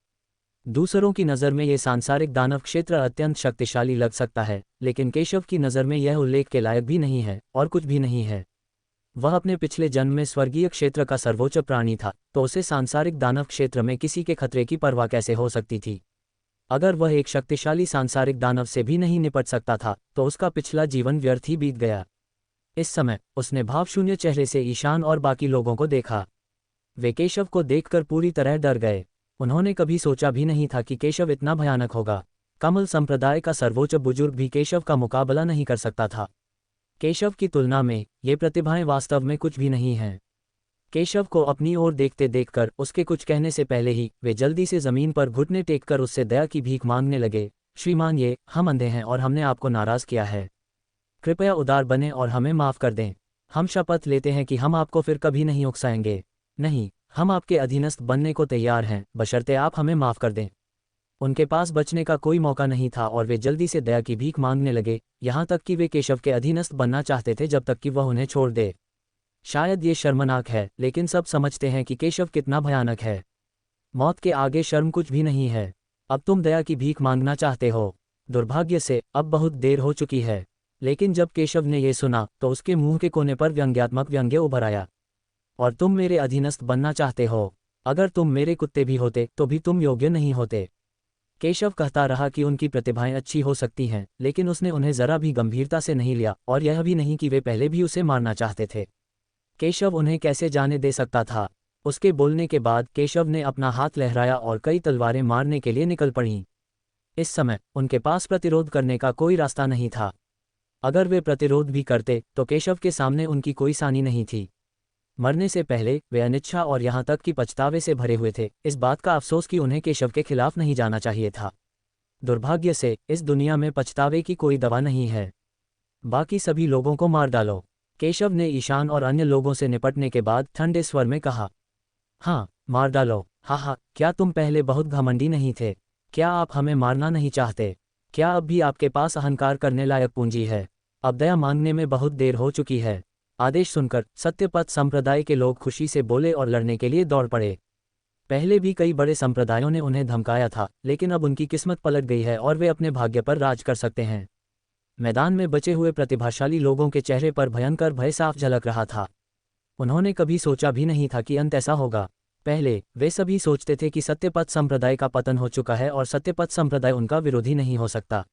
दूसरों की नज़र में ये सांसारिक दानव क्षेत्र अत्यंत शक्तिशाली लग सकता है, लेकिन केशव की नज़र में यह उल्लेख के लायक भी नहीं है और कुछ भी नहीं है। वह अपने पिछले जन्म में स्वर्गीय क्षेत्र का सर्वोच्च प्राणी था, तो उसे सांसारिक दानव क्षेत्र में किसी के खतरे की परवाह कैसे हो सकती थी। अगर वह एक शक्तिशाली सांसारिक दानव से भी नहीं निपट सकता था तो उसका पिछला जीवन व्यर्थ ही बीत गया। इस समय उसने भावशून्य चेहरे से ईशान और बाकी लोगों को देखा। वे केशव को देखकर पूरी तरह डर गए। उन्होंने कभी सोचा भी नहीं था कि केशव इतना भयानक होगा। कमल संप्रदाय का सर्वोच्च बुजुर्ग भी केशव का मुकाबला नहीं कर सकता था। केशव की तुलना में ये प्रतिभाएं वास्तव में कुछ भी नहीं हैं। केशव को अपनी ओर देखते देखकर उसके कुछ कहने से पहले ही वे जल्दी से जमीन पर घुटने टेककर उससे दया की भीख मांगने लगे। श्रीमान, हम अंधे हैं और हमने आपको नाराज किया है। कृपया उदार बने और हमें माफ़ कर दें। हम शपथ लेते हैं कि हम आपको फिर कभी नहीं उकसाएंगे। नहीं, हम आपके अधीनस्थ बनने को तैयार हैं, बशर्ते आप हमें माफ़ कर दें। उनके पास बचने का कोई मौका नहीं था और वे जल्दी से दया की भीख मांगने लगे, यहाँ तक कि वे केशव के अधीनस्थ बनना चाहते थे जब तक कि वह उन्हें छोड़ दे। शायद ये शर्मनाक है, लेकिन सब समझते हैं कि केशव कितना भयानक है। मौत के आगे शर्म कुछ भी नहीं है। अब तुम दया की भीख मांगना चाहते हो। दुर्भाग्य से अब बहुत देर हो चुकी है। लेकिन जब केशव ने यह सुना तो उसके मुंह के कोने पर व्यंग्यात्मक व्यंग्य उभर आया। और तुम मेरे अधीनस्थ बनना चाहते हो? अगर तुम मेरे कुत्ते भी होते तो भी तुम योग्य नहीं होते। केशव कहता रहा कि उनकी प्रतिभाएं अच्छी हो सकती हैं, लेकिन उसने उन्हें जरा भी गंभीरता से नहीं लिया, और यह भी नहीं कि वे पहले भी उसे मारना चाहते थे। केशव उन्हें कैसे जाने दे सकता था? उसके बोलने के बाद केशव ने अपना हाथ लहराया और कई तलवारें मारने के लिए निकल पड़ीं। इस समय उनके पास प्रतिरोध करने का कोई रास्ता नहीं था। अगर वे प्रतिरोध भी करते तो केशव के सामने उनकी कोई सानी नहीं थी। मरने से पहले वे अनिच्छा और यहाँ तक कि पछतावे से भरे हुए थे, इस बात का अफसोस कि उन्हें केशव के खिलाफ नहीं जाना चाहिए था। दुर्भाग्य से इस दुनिया में पछतावे की कोई दवा नहीं है। बाकी सभी लोगों को मार डालो। केशव ने ईशान और अन्य लोगों से निपटने के बाद ठंडे स्वर में कहा। हाँ, मार डालो। हाँ, क्या तुम पहले बहुत घमंडी नहीं थे? क्या आप हमें मारना नहीं चाहते? क्या अब भी आपके पास अहंकार करने लायक पूंजी है? अब दया मांगने में बहुत देर हो चुकी है। आदेश सुनकर सत्यपथ संप्रदाय के लोग खुशी से बोले और लड़ने के लिए दौड़ पड़े। पहले भी कई बड़े संप्रदायों ने उन्हें धमकाया था, लेकिन अब उनकी किस्मत पलट गई है और वे अपने भाग्य पर राज कर सकते हैं। मैदान में बचे हुए प्रतिभाशाली लोगों के चेहरे पर भयंकर भय साफ झलक रहा था। उन्होंने कभी सोचा भी नहीं था कि अंत ऐसा होगा। पहले वे सभी सोचते थे कि सत्यपथ संप्रदाय का पतन हो चुका है और सत्यपथ संप्रदाय उनका विरोधी नहीं हो सकता।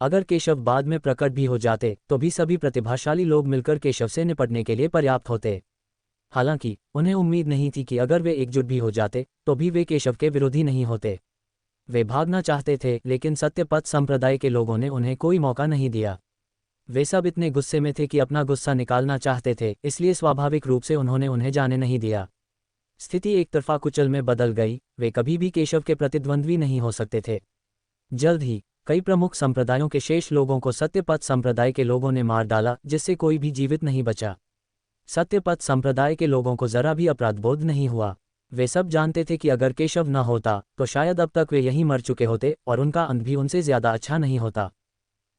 अगर केशव बाद में प्रकट भी हो जाते तो भी सभी प्रतिभाशाली लोग मिलकर केशव से निपटने के लिए पर्याप्त होते। हालांकि उन्हें उम्मीद नहीं थी कि अगर वे एकजुट भी हो जाते तो भी वे केशव के विरोधी नहीं होते। वे भागना चाहते थे, लेकिन सत्यपथ संप्रदाय के लोगों ने उन्हें कोई मौका नहीं दिया। वे सब इतने गुस्से में थे कि अपना गुस्सा निकालना चाहते थे, इसलिए स्वाभाविक रूप से उन्होंने उन्हें जाने नहीं दिया। स्थिति एक तरफा कुचल में बदल गई। वे कभी भी केशव के प्रतिद्वंद्वी नहीं हो सकते थे। जल्द ही कई प्रमुख संप्रदायों के शेष लोगों को सत्यपथ संप्रदाय के लोगों ने मार डाला, जिससे कोई भी जीवित नहीं बचा। सत्यपथ संप्रदाय के लोगों को जरा भी अपराधबोध नहीं हुआ। वे सब जानते थे कि अगर केशव न होता तो शायद अब तक वे यहीं मर चुके होते और उनका अंत भी उनसे ज्यादा अच्छा नहीं होता।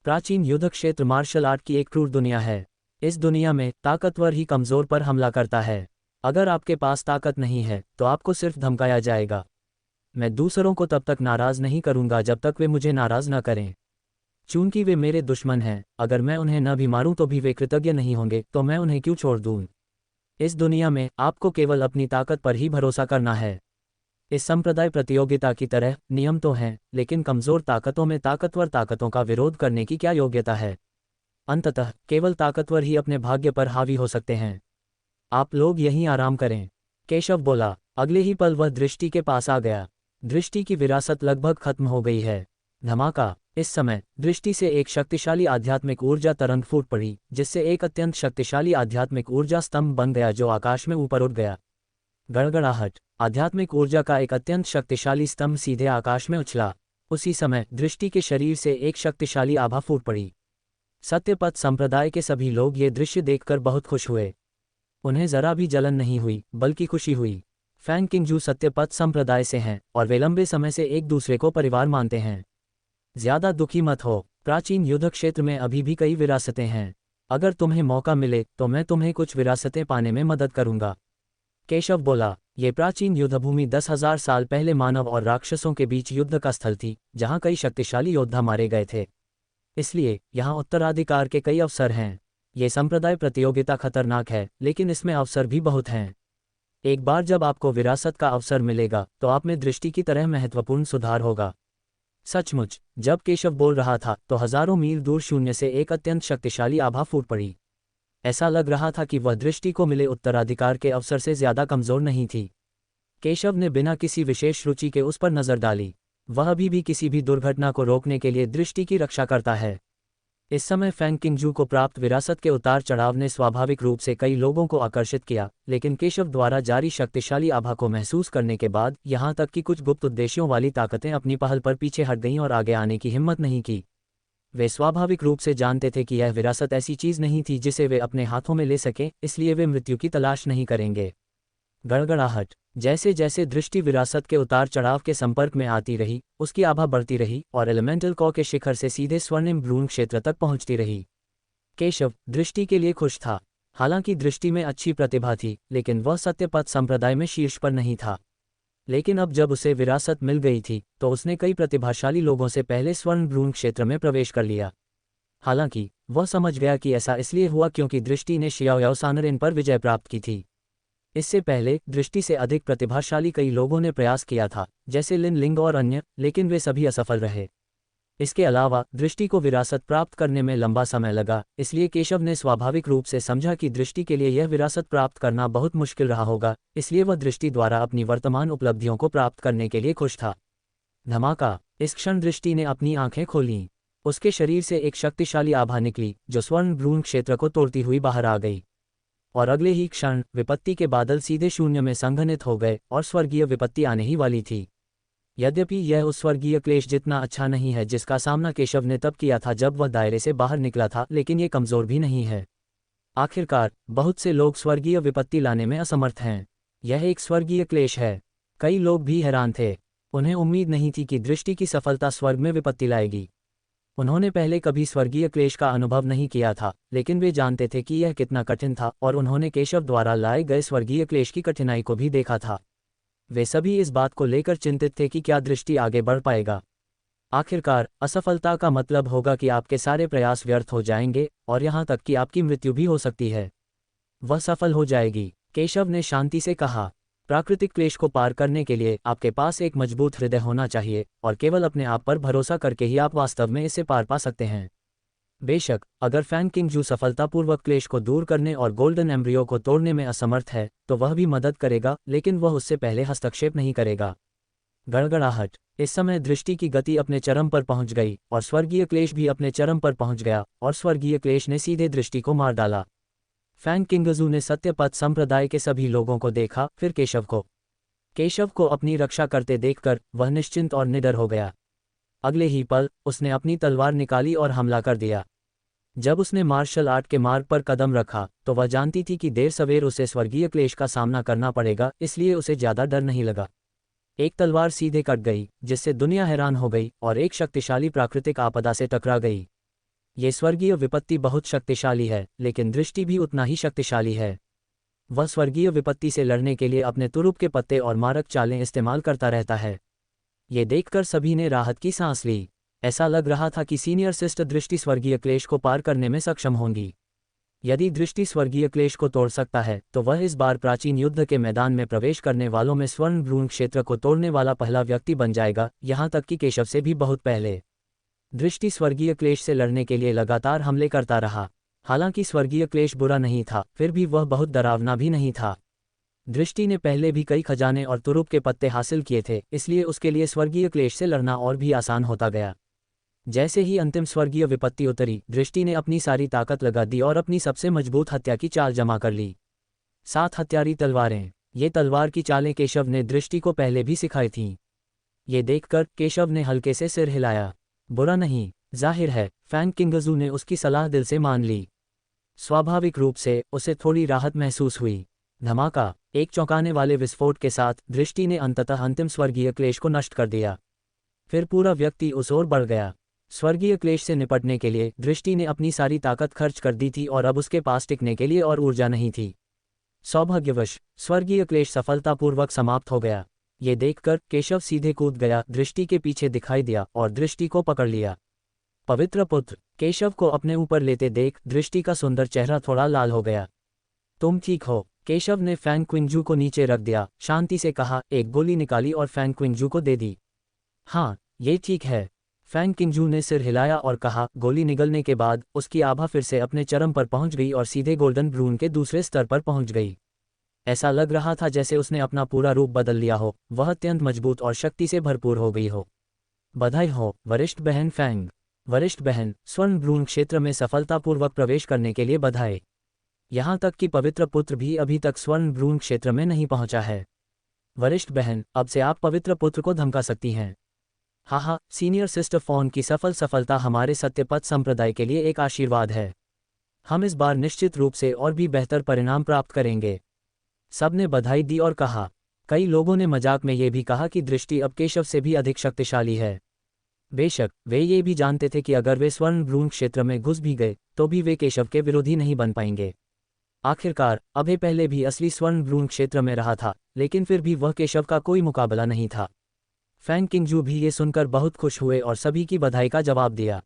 प्राचीन युद्ध क्षेत्र मार्शल आर्ट की एक क्रूर दुनिया है। इस दुनिया में ताकतवर ही कमजोर पर हमला करता है। अगर आपके पास ताकत नहीं है तो आपको सिर्फ धमकाया जाएगा। मैं दूसरों को तब तक नाराज नहीं करूंगा जब तक वे मुझे नाराज न करें। चूंकि वे मेरे दुश्मन हैं, अगर मैं उन्हें न भी मारूं तो भी वे कृतज्ञ नहीं होंगे, तो मैं उन्हें क्यों छोड़ दूं? इस दुनिया में आपको केवल अपनी ताकत पर ही भरोसा करना है। इस संप्रदाय प्रतियोगिता की तरह नियम तो हैं, लेकिन कमजोर ताकतों में ताकतवर ताकतों का विरोध करने की क्या योग्यता है? अंततः केवल ताकतवर ही अपने भाग्य पर हावी हो सकते हैं। आप लोग यहीं आराम करें। केशव बोला। अगले ही पल वह दृष्टि के पास आ गया। दृष्टि की विरासत लगभग खत्म हो गई है। धमाका। इस समय दृष्टि से एक शक्तिशाली आध्यात्मिक ऊर्जा तरंग फूट पड़ी, जिससे एक अत्यंत शक्तिशाली आध्यात्मिक ऊर्जा स्तंभ बन गया जो आकाश में ऊपर उठ गया। गड़गड़ाहट। आध्यात्मिक ऊर्जा का एक अत्यंत शक्तिशाली स्तंभ सीधे आकाश में उछला। उसी समय दृष्टि के शरीर से एक शक्तिशाली आभा फूट पड़ी। सत्यपथ संप्रदाय के सभी लोग ये दृश्य देखकर बहुत खुश हुए। उन्हें जरा भी जलन नहीं हुई, बल्कि खुशी हुई। फैंग किंगजू सत्यपथ संप्रदाय से हैं और वे लंबे समय से एक दूसरे को परिवार मानते हैं। ज्यादा दुखी मत हो, प्राचीन युद्ध क्षेत्र में अभी भी कई विरासतें हैं। अगर तुम्हें मौका मिले तो मैं तुम्हें कुछ विरासतें पाने में मदद करूंगा। केशव बोला। ये प्राचीन युद्धभूमि 10,000 साल पहले मानव और राक्षसों के बीच युद्ध का स्थल थी, जहां कई शक्तिशाली योद्धा मारे गए थे। इसलिए यहाँ उत्तराधिकार के कई अवसर हैं। ये संप्रदाय प्रतियोगिता खतरनाक है, लेकिन इसमें अवसर भी बहुत हैं। एक बार जब आपको विरासत का अवसर मिलेगा तो आप में दृष्टि की तरह महत्वपूर्ण सुधार होगा। सचमुच। जब केशव बोल रहा था तो हजारों मील दूर शून्य से एक अत्यंत शक्तिशाली आभा फूट पड़ी। ऐसा लग रहा था कि वह दृष्टि को मिले उत्तराधिकार के अवसर से ज्यादा कमजोर नहीं थी। केशव ने बिना किसी विशेष रुचि के उस पर नजर डाली। वह अभी भी किसी भी दुर्घटना को रोकने के लिए दृष्टि की रक्षा करता है। इस समय फैंग किंगजू को प्राप्त विरासत के उतार चढ़ाव ने स्वाभाविक रूप से कई लोगों को आकर्षित किया, लेकिन केशव द्वारा जारी शक्तिशाली आभा को महसूस करने के बाद यहाँ तक कि कुछ गुप्त उद्देश्यों वाली ताकतें अपनी पहल पर पीछे हट गईं और आगे आने की हिम्मत नहीं की। वे स्वाभाविक रूप से जानते थे कि यह विरासत ऐसी चीज नहीं थी जिसे वे अपने हाथों में ले सकें, इसलिए वे मृत्यु की तलाश नहीं करेंगे। गड़गड़ाहट। जैसे जैसे दृष्टि विरासत के उतार चढ़ाव के संपर्क में आती रही, उसकी आभा बढ़ती रही और एलिमेंटल कॉ के शिखर से सीधे स्वर्णिम भ्रूण क्षेत्र तक पहुंचती रही। केशव दृष्टि के लिए खुश था। हालांकि दृष्टि में अच्छी प्रतिभा थी, लेकिन वह सत्यपथ संप्रदाय में शीर्ष पर नहीं था। लेकिन अब जब उसे विरासत मिल गई थी तो उसने कई प्रतिभाशाली लोगों से पहले स्वर्ण भ्रूण क्षेत्र में प्रवेश कर लिया। हालांकि वह समझ गया कि ऐसा इसलिए हुआ क्योंकि दृष्टि ने शियाओ सानरेन पर विजय प्राप्त की थी। इससे पहले दृष्टि से अधिक प्रतिभाशाली कई लोगों ने प्रयास किया था, जैसे लिन लिंग और अन्य, लेकिन वे सभी असफल रहे। इसके अलावा दृष्टि को विरासत प्राप्त करने में लंबा समय लगा, इसलिए केशव ने स्वाभाविक रूप से समझा कि दृष्टि के लिए यह विरासत प्राप्त करना बहुत मुश्किल रहा होगा, इसलिए वह दृष्टि द्वारा अपनी वर्तमान उपलब्धियों को प्राप्त करने के लिए खुश था। धमाका। इस क्षण दृष्टि ने अपनी आंखें खोलीं। उसके शरीर से एक शक्तिशाली आभा निकली जो स्वर्ण भ्रूण क्षेत्र को तोड़ती हुई बाहर आ गई। और अगले ही क्षण विपत्ति के बादल सीधे शून्य में संघनित हो गए और स्वर्गीय विपत्ति आने ही वाली थी। यद्यपि यह उस स्वर्गीय क्लेश जितना अच्छा नहीं है जिसका सामना केशव ने तब किया था जब वह दायरे से बाहर निकला था, लेकिन ये कमजोर भी नहीं है। आखिरकार बहुत से लोग स्वर्गीय विपत्ति लाने में असमर्थ हैं। यह एक स्वर्गीय क्लेश है। कई लोग भी हैरान थे। उन्हें उम्मीद नहीं थी कि दृष्टि की सफलता स्वर्ग में विपत्ति लाएगी। उन्होंने पहले कभी स्वर्गीय क्लेश का अनुभव नहीं किया था, लेकिन वे जानते थे कि यह कितना कठिन था और उन्होंने केशव द्वारा लाए गए स्वर्गीय क्लेश की कठिनाई को भी देखा था। वे सभी इस बात को लेकर चिंतित थे कि क्या दृष्टि आगे बढ़ पाएगा। आखिरकार असफलता का मतलब होगा कि आपके सारे प्रयास व्यर्थ हो जाएंगे और यहाँ तक कि आपकी मृत्यु भी हो सकती है। वह सफल हो जाएगी, केशव ने शांति से कहा। प्राकृतिक क्लेश को पार करने के लिए आपके पास एक मजबूत हृदय होना चाहिए और केवल अपने आप पर भरोसा करके ही आप वास्तव में इसे पार पा सकते हैं। बेशक अगर फैंग किंगजू सफलतापूर्वक क्लेश को दूर करने और गोल्डन एम्ब्रियो को तोड़ने में असमर्थ है तो वह भी मदद करेगा, लेकिन वह उससे पहले हस्तक्षेप नहीं करेगा। गड़गड़ाहट। इस समय दृष्टि की गति अपने चरम पर पहुंच गई और स्वर्गीय क्लेश भी अपने चरम पर पहुंच गया और स्वर्गीय क्लेश ने सीधे दृष्टि को मार डाला। फैंग किंगजू ने सत्यपथ संप्रदाय के सभी लोगों को देखा, फिर केशव को। केशव को अपनी रक्षा करते देखकर वह निश्चिंत और निडर हो गया। अगले ही पल उसने अपनी तलवार निकाली और हमला कर दिया। जब उसने मार्शल आर्ट के मार्ग पर कदम रखा तो वह जानती थी कि देर सवेर उसे स्वर्गीय क्लेश का सामना करना पड़ेगा, इसलिए उसे ज्यादा डर नहीं लगा। एक तलवार सीधे कट गई, जिससे दुनिया हैरान हो गई और एक शक्तिशाली प्राकृतिक आपदा से टकरा गई। ये स्वर्गीय विपत्ति बहुत शक्तिशाली है, लेकिन दृष्टि भी उतना ही शक्तिशाली है। वह स्वर्गीय विपत्ति से लड़ने के लिए अपने तुरुप के पत्ते और मारक चालें इस्तेमाल करता रहता है। ये देखकर सभी ने राहत की सांस ली। ऐसा लग रहा था कि सीनियर सिस्टर दृष्टि स्वर्गीय क्लेश को पार करने में सक्षम होंगी। यदि दृष्टि स्वर्गीय क्लेश को तोड़ सकता है तो वह इस बार प्राचीन युद्ध के मैदान में प्रवेश करने वालों में स्वर्ण भ्रूण क्षेत्र को तोड़ने वाला पहला व्यक्ति बन जाएगा, यहाँ तक कि केशव से भी बहुत पहले। दृष्टि स्वर्गीय क्लेश से लड़ने के लिए लगातार हमले करता रहा। हालांकि स्वर्गीय क्लेश बुरा नहीं था, फिर भी वह बहुत डरावना भी नहीं था। दृष्टि ने पहले भी कई खजाने और तुरुप के पत्ते हासिल किए थे, इसलिए उसके लिए स्वर्गीय क्लेश से लड़ना और भी आसान होता गया। जैसे ही अंतिम स्वर्गीय विपत्ति उतरी, दृष्टि ने अपनी सारी ताकत लगा दी और अपनी सबसे मजबूत हत्या की चाल जमा कर ली। 7 हत्यारी तलवारें। ये तलवार की चालें केशव ने दृष्टि को पहले भी सिखाई थीं। ये देखकर केशव ने हल्के से सिर हिलाया। बुरा नहीं, जाहिर है फैंग किंगजू ने उसकी सलाह दिल से मान ली। स्वाभाविक रूप से उसे थोड़ी राहत महसूस हुई। धमाका! एक चौंकाने वाले विस्फोट के साथ दृष्टि ने अंततः अंतिम स्वर्गीय क्लेश को नष्ट कर दिया। फिर पूरा व्यक्ति उस ओर बढ़ गया। स्वर्गीय क्लेश से निपटने के लिए दृष्टि ने अपनी सारी ताकत खर्च कर दी थी और अब उसके पास टिकने के लिए और ऊर्जा नहीं थी। सौभाग्यवश स्वर्गीय क्लेश सफलतापूर्वक समाप्त हो गया। ये देखकर केशव सीधे कूद गया, दृष्टि के पीछे दिखाई दिया और दृष्टि को पकड़ लिया। पवित्र पुत्र! केशव को अपने ऊपर लेते देख दृष्टि का सुंदर चेहरा थोड़ा लाल हो गया। तुम ठीक हो? केशव ने फैंग क्विंगजू को नीचे रख दिया, शांति से कहा, एक गोली निकाली और फैंग क्विंगजू को दे दी। हाँ, ये ठीक है। फैंग किंगजू ने सिर हिलाया और कहा। गोली निगलने के बाद उसकी आभा फिर से अपने चरम पर पहुंच गई और सीधे गोल्डन ब्रून के दूसरे स्तर पर पहुंच गई। ऐसा लग रहा था जैसे उसने अपना पूरा रूप बदल लिया हो, वह अत्यंत मजबूत और शक्ति से भरपूर हो गई हो। बधाई हो वरिष्ठ बहन फैंग। वरिष्ठ बहन, स्वर्ण ब्रून क्षेत्र में सफलतापूर्वक प्रवेश करने के लिए बधाई। यहाँ तक कि पवित्र पुत्र भी अभी तक स्वर्ण ब्रून क्षेत्र में नहीं पहुंचा है। वरिष्ठ बहन, अब से आप पवित्र पुत्र को धमका सकती हैं। हाँ, सीनियर सिस्टर फोन की सफलता हमारे सत्यपथ संप्रदाय के लिए एक आशीर्वाद है। हम इस बार निश्चित रूप से और भी बेहतर परिणाम प्राप्त करेंगे। सबने बधाई दी और कहा। कई लोगों ने मजाक में ये भी कहा कि दृष्टि अब केशव से भी अधिक शक्तिशाली है। बेशक वे ये भी जानते थे कि अगर वे स्वर्ण ब्रून क्षेत्र में घुस भी गए तो भी वे केशव के विरोधी नहीं बन पाएंगे। आखिरकार अभय पहले भी असली स्वर्ण ब्रून क्षेत्र में रहा था, लेकिन फिर भी वह केशव का कोई मुकाबला नहीं था। फैंग किंगजू भी ये सुनकर बहुत खुश हुए और सभी की बधाई का जवाब दिया।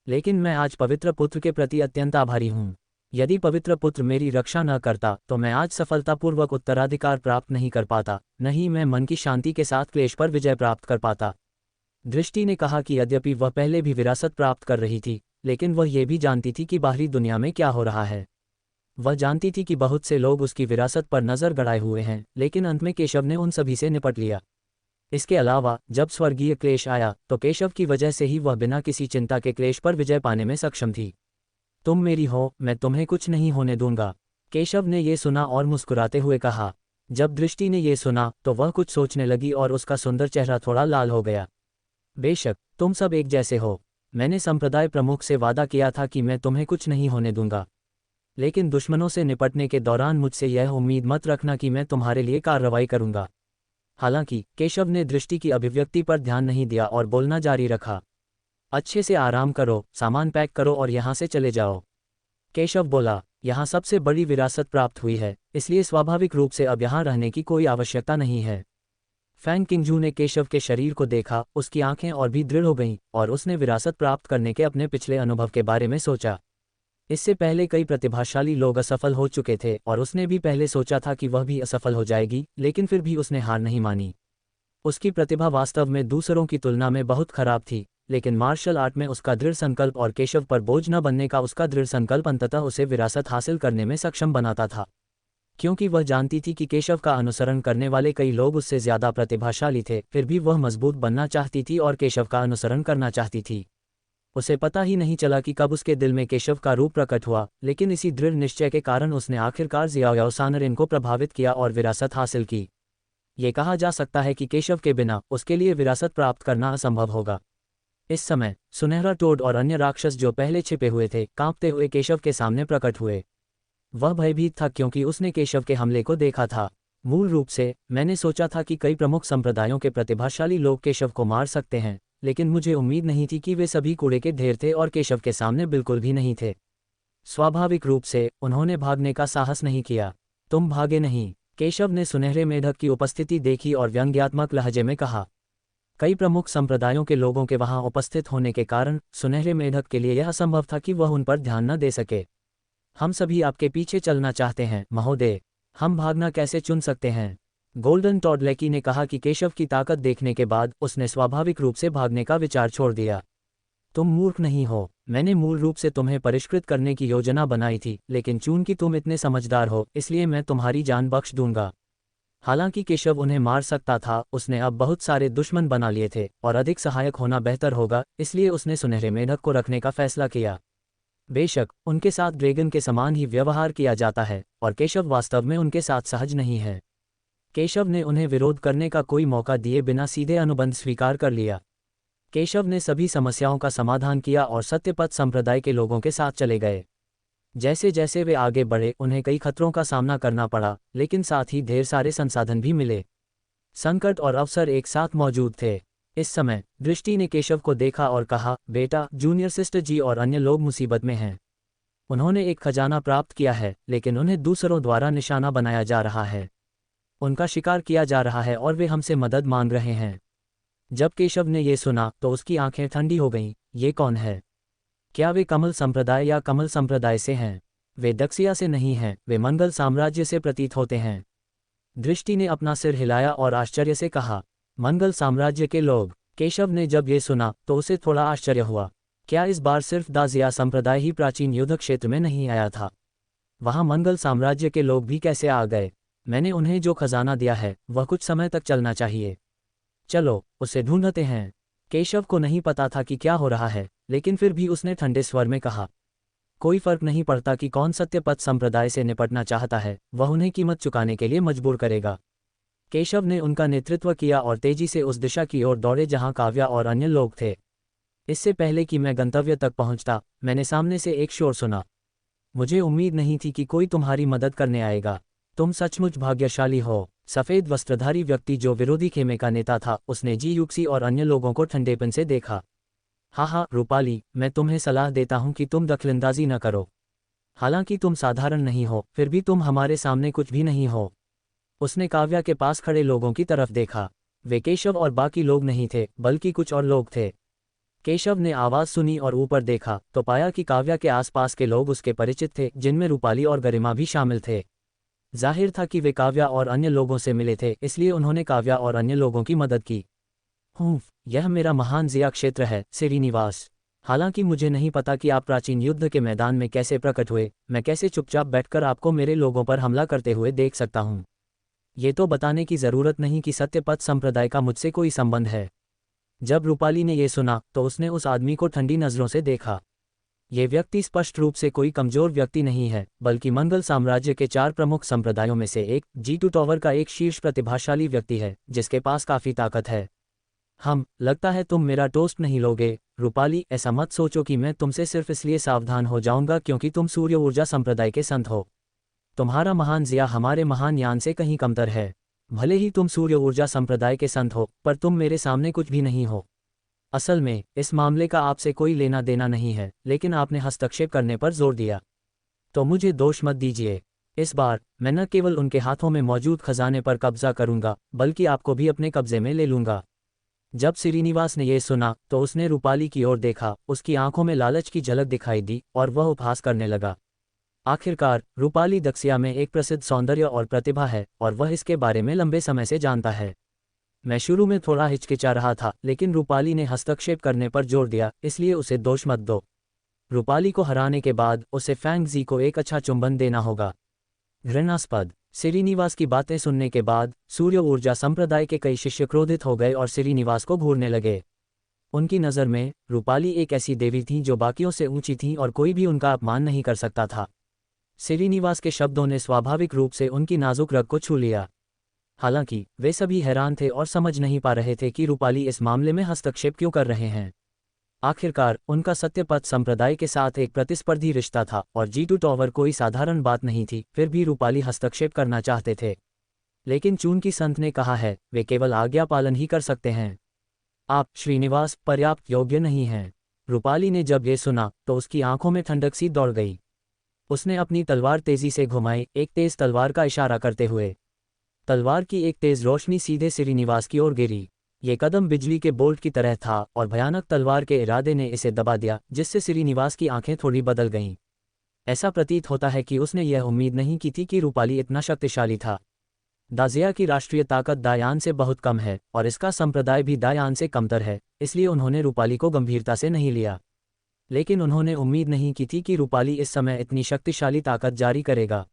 लेकिन मैं आज पवित्र पुत्र के प्रति अत्यंत आभारी हूँ। यदि पवित्र पुत्र मेरी रक्षा न करता तो मैं आज सफलतापूर्वक उत्तराधिकार प्राप्त नहीं कर पाता, नहीं मैं मन की शांति के साथ क्लेश पर विजय प्राप्त कर पाता। दृष्टि ने कहा कि यद्यपि वह पहले भी विरासत प्राप्त कर रही थी, लेकिन वह ये भी जानती थी कि बाहरी दुनिया में क्या हो रहा है। वह जानती थी कि बहुत से लोग उसकी विरासत पर नजर गड़ाए हुए हैं, लेकिन अंत में केशव ने उन सभी से निपट लिया। इसके अलावा जब स्वर्गीय क्लेश आया तो केशव की वजह से ही वह बिना किसी चिंता के क्लेश पर विजय पाने में सक्षम थी। तुम मेरी हो, मैं तुम्हें कुछ नहीं होने दूंगा। केशव ने ये सुना और मुस्कुराते हुए कहा। जब दृष्टि ने ये सुना तो वह कुछ सोचने लगी और उसका सुंदर चेहरा थोड़ा लाल हो गया। बेशक तुम सब एक जैसे हो। मैंने संप्रदाय प्रमुख से वादा किया था कि मैं तुम्हें कुछ नहीं होने दूंगा, लेकिन दुश्मनों से निपटने के दौरान मुझसे यह उम्मीद मत रखना कि मैं तुम्हारे लिए कार्रवाई करूंगा। हालांकि केशव ने दृष्टि की अभिव्यक्ति पर ध्यान नहीं दिया और बोलना जारी रखा। अच्छे से आराम करो, सामान पैक करो और यहाँ से चले जाओ। केशव बोला, यहाँ सबसे बड़ी विरासत प्राप्त हुई है, इसलिए स्वाभाविक रूप से अब यहाँ रहने की कोई आवश्यकता नहीं है। फैंग किंगजू ने केशव के शरीर को देखा, उसकी आंखें और भी दृढ़ हो गईं और उसने विरासत प्राप्त करने के अपने पिछले अनुभव के बारे में सोचा। इससे पहले कई प्रतिभाशाली लोग असफल हो चुके थे और उसने भी पहले सोचा था कि वह भी असफल हो जाएगी, लेकिन फिर भी उसने हार नहीं मानी। उसकी प्रतिभा वास्तव में दूसरों की तुलना में बहुत खराब थी, लेकिन मार्शल आर्ट में उसका दृढ़ संकल्प और केशव पर बोझ न बनने का उसका दृढ़ संकल्प अंततः उसे विरासत हासिल करने में सक्षम बनाता था। क्योंकि वह जानती थी कि केशव का अनुसरण करने वाले कई लोग उससे ज्यादा प्रतिभाशाली थे, फिर भी वह मजबूत बनना चाहती थी और केशव का अनुसरण करना चाहती थी। उसे पता ही नहीं चला कि कब उसके दिल में केशव का रूप प्रकट हुआ, लेकिन इसी दृढ़ निश्चय के कारण उसने आखिरकार जियाओ सानरिन को प्रभावित किया और विरासत हासिल की। ये कहा जा सकता है कि केशव के बिना उसके लिए विरासत प्राप्त करना असंभव होगा। इस समय सुनहरा टोड और अन्य राक्षस जो पहले छिपे हुए थे, कांपते हुए केशव के सामने प्रकट हुए। वह भयभीत था क्योंकि उसने केशव के हमले को देखा था। मूल रूप से मैंने सोचा था कि कई प्रमुख संप्रदायों के प्रतिभाशाली लोग केशव को मार सकते हैं, लेकिन मुझे उम्मीद नहीं थी कि वे सभी कूड़े के ढेर थे और केशव के सामने बिल्कुल भी नहीं थे। स्वाभाविक रूप से उन्होंने भागने का साहस नहीं किया। तुम भागे नहीं। केशव ने सुनहरे मेढक की उपस्थिति देखी और व्यंग्यात्मक लहजे में कहा। कई प्रमुख संप्रदायों के लोगों के वहां उपस्थित होने के कारण सुनहरे मेढक के लिए यह असंभव था कि वह उन पर ध्यान न दे सके। हम सभी आपके पीछे चलना चाहते हैं महोदय, हम भागना कैसे चुन सकते हैं? गोल्डन टॉडलेकी ने कहा कि केशव की ताकत देखने के बाद उसने स्वाभाविक रूप से भागने का विचार छोड़ दिया। तुम मूर्ख नहीं हो, मैंने मूल रूप से तुम्हें परिष्कृत करने की योजना बनाई थी, लेकिन चूंकि तुम इतने समझदार हो इसलिए मैं तुम्हारी जान बख्श दूंगा। हालांकि केशव उन्हें मार सकता था, उसने अब बहुत सारे दुश्मन बना लिए थे और अधिक सहायक होना बेहतर होगा, इसलिए उसने सुनहरे मेढक को रखने का फैसला किया। बेशक उनके साथ ड्रैगन के समान ही व्यवहार किया जाता है और केशव वास्तव में उनके साथ सहज नहीं है। केशव ने उन्हें विरोध करने का कोई मौका दिए बिना सीधे अनुबंध स्वीकार कर लिया। केशव ने सभी समस्याओं का समाधान किया और सत्यपथ संप्रदाय के लोगों के साथ चले गए। जैसे जैसे वे आगे बढ़े उन्हें कई खतरों का सामना करना पड़ा, लेकिन साथ ही ढेर सारे संसाधन भी मिले। संकट और अवसर एक साथ मौजूद थे। इस समय दृष्टि ने केशव को देखा और कहा, बेटा, जूनियर सिस्टर जी और अन्य लोग मुसीबत में हैं। उन्होंने एक खजाना प्राप्त किया है, लेकिन उन्हें दूसरों द्वारा निशाना बनाया जा रहा है। उनका शिकार किया जा रहा है और वे हमसे मदद मांग रहे हैं। जब केशव ने ये सुना तो उसकी आंखें ठंडी हो गईं। ये कौन है? क्या वे कमल संप्रदाय या कमल संप्रदाय से हैं? वे दक्षिया से नहीं हैं, वे मंगल साम्राज्य से प्रतीत होते हैं। दृष्टि ने अपना सिर हिलाया और आश्चर्य से कहा, मंगल साम्राज्य के लोग? केशव ने जब ये सुना तो उसे थोड़ा आश्चर्य हुआ। क्या इस बार सिर्फ दाजिया संप्रदाय ही प्राचीन युद्ध क्षेत्र में नहीं आया था? वहां मंगल साम्राज्य के लोग भी कैसे आ गए? मैंने उन्हें जो खजाना दिया है वह कुछ समय तक चलना चाहिए। चलो उसे ढूंढते हैं। केशव को नहीं पता था कि क्या हो रहा है, लेकिन फिर भी उसने ठंडे स्वर में कहा, कोई फर्क नहीं पड़ता कि कौन सत्यपथ संप्रदाय से निपटना चाहता है, वह उन्हें कीमत चुकाने के लिए मजबूर करेगा। केशव ने उनका नेतृत्व किया और तेजी से उस दिशा की ओर दौड़े जहां काव्या और अन्य लोग थे। इससे पहले कि मैं गंतव्य तक पहुंचता, मैंने सामने से एक शोर सुना। मुझे उम्मीद नहीं थी कि कोई तुम्हारी मदद करने आएगा। तुम सचमुच भाग्यशाली हो। सफ़ेद वस्त्रधारी व्यक्ति जो विरोधी खेमे का नेता था, उसने जी यूक्सी और अन्य लोगों को ठंडेपन से देखा। हाँ, रूपाली, मैं तुम्हें सलाह देता हूं कि तुम दखलंदाजी न करो। हालांकि तुम साधारण नहीं हो, फिर भी तुम हमारे सामने कुछ भी नहीं हो। उसने काव्या के पास खड़े लोगों की तरफ देखा। वे केशव और बाकी लोग नहीं थे, बल्कि कुछ और लोग थे। केशव ने आवाज़ सुनी और ऊपर देखा तो पाया कि काव्या के आसपास के लोग उसके परिचित थे, जिनमें रूपाली और गरिमा भी शामिल थे। जाहिर था कि वे काव्या और अन्य लोगों से मिले थे, इसलिए उन्होंने काव्या और अन्य लोगों की मदद की। यह मेरा महान जिया क्षेत्र है, श्रीनिवास। हालांकि मुझे नहीं पता कि आप प्राचीन युद्ध के मैदान में कैसे प्रकट हुए, मैं कैसे चुपचाप बैठकर आपको मेरे लोगों पर हमला करते हुए देख सकता हूँ। ये तो बताने की ज़रूरत नहीं कि सत्यपथ संप्रदाय का मुझसे कोई संबंध है। जब रूपाली ने यह सुना तो उसने उस आदमी को ठंडी नज़रों से देखा। ये व्यक्ति स्पष्ट रूप से कोई कमज़ोर व्यक्ति नहीं है, बल्कि मंगल साम्राज्य के 4 प्रमुख संप्रदायों में से एक G2 टॉवर का एक शीर्ष प्रतिभाशाली व्यक्ति है, जिसके पास काफ़ी ताकत है। लगता है तुम मेरा टोस्ट नहीं लोगे, रूपाली। ऐसा मत सोचो कि मैं तुमसे सिर्फ इसलिए सावधान हो जाऊंगा क्योंकि तुम सूर्य ऊर्जा संप्रदाय के संत हो। तुम्हारा महान जिया हमारे महान यान से कहीं कमतर है। भले ही तुम सूर्य ऊर्जा संप्रदाय के संत हो, पर तुम मेरे सामने कुछ भी नहीं हो। असल में इस मामले का आपसे कोई लेना देना नहीं है, लेकिन आपने हस्तक्षेप करने पर जोर दिया, तो मुझे दोष मत दीजिए। इस बार मैं न केवल उनके हाथों में मौजूद खजाने पर कब्जा करूंगा, बल्कि आपको भी अपने कब्जे में ले लूंगा। जब श्रीनिवास ने यह सुना तो उसने रूपाली की ओर देखा, उसकी आंखों में लालच की झलक दिखाई दी और वह उपहास करने लगा। आखिरकार रूपाली दक्षिया में एक प्रसिद्ध सौंदर्य और प्रतिभा है और वह इसके बारे में लंबे समय से जानता है। मैं शुरू में थोड़ा हिचकिचा रहा था, लेकिन रूपाली ने हस्तक्षेप करने पर जोर दिया, इसलिए उसे दोष मत दो। रूपाली को हराने के बाद उसे फैंग जी को एक अच्छा चुंबन देना होगा। घृणास्पद। श्रीनिवास की बातें सुनने के बाद सूर्य ऊर्जा संप्रदाय के कई शिष्य क्रोधित हो गए और श्रीनिवास को घूरने लगे। उनकी नज़र में रूपाली एक ऐसी देवी थी जो बाकियों से ऊंची थी और कोई भी उनका अपमान नहीं कर सकता था। श्रीनिवास के शब्दों ने स्वाभाविक रूप से उनकी नाजुक रग को छू लिया। हालांकि वे सभी हैरान थे और समझ नहीं पा रहे थे कि रूपाली इस मामले में हस्तक्षेप क्यों कर रहे हैं। आखिरकार उनका सत्यपथ संप्रदाय के साथ एक प्रतिस्पर्धी रिश्ता था और G2 टॉवर कोई साधारण बात नहीं थी। फिर भी रूपाली हस्तक्षेप करना चाहते थे, लेकिन चूंकि संत ने कहा है, वे केवल आज्ञा पालन ही कर सकते हैं। आप श्रीनिवास पर्याप्त योग्य नहीं हैं। रूपाली ने जब ये सुना तो उसकी आंखों में ठंडक सी दौड़ गई। उसने अपनी तलवार तेजी से घुमाई, एक तेज तलवार का इशारा करते हुए। तलवार की एक तेज रोशनी सीधे श्रीनिवास की ओर गिरी। ये कदम बिजली के बोल्ट की तरह था और भयानक तलवार के इरादे ने इसे दबा दिया, जिससे श्रीनिवास की आंखें थोड़ी बदल गईं। ऐसा प्रतीत होता है कि उसने यह उम्मीद नहीं की थी कि रूपाली इतना शक्तिशाली था। दाजिया की राष्ट्रीय ताकत दायान से बहुत कम है और इसका संप्रदाय भी दायान से कमतर है, इसलिए उन्होंने रूपाली को गंभीरता से नहीं लिया। लेकिन उन्होंने उम्मीद नहीं की थी कि रूपाली इस समय इतनी शक्तिशाली ताकत जारी करेगा।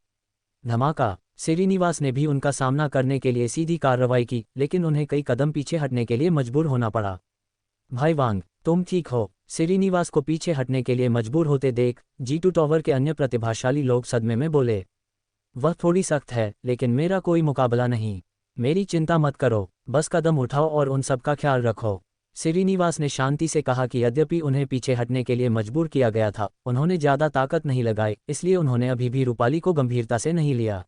धमाका। श्रीनिवास ने भी उनका सामना करने के लिए सीधी कार्रवाई की, लेकिन उन्हें कई कदम पीछे हटने के लिए मजबूर होना पड़ा। भाई वांग, तुम ठीक हो? श्रीनिवास को पीछे हटने के लिए मजबूर होते देख G2 टॉवर के अन्य प्रतिभाशाली लोग सदमे में बोले। वह थोड़ी सख्त है, लेकिन मेरा कोई मुकाबला नहीं। मेरी चिंता मत करो, बस कदम उठाओ और उन सब का ख्याल रखो। श्रीनिवास ने शांति से कहा कि यद्यपि उन्हें पीछे हटने के लिए मजबूर किया गया था, उन्होंने ज़्यादा ताकत नहीं लगाई, इसलिए उन्होंने अभी भी रूपाली को गंभीरता से नहीं लिया।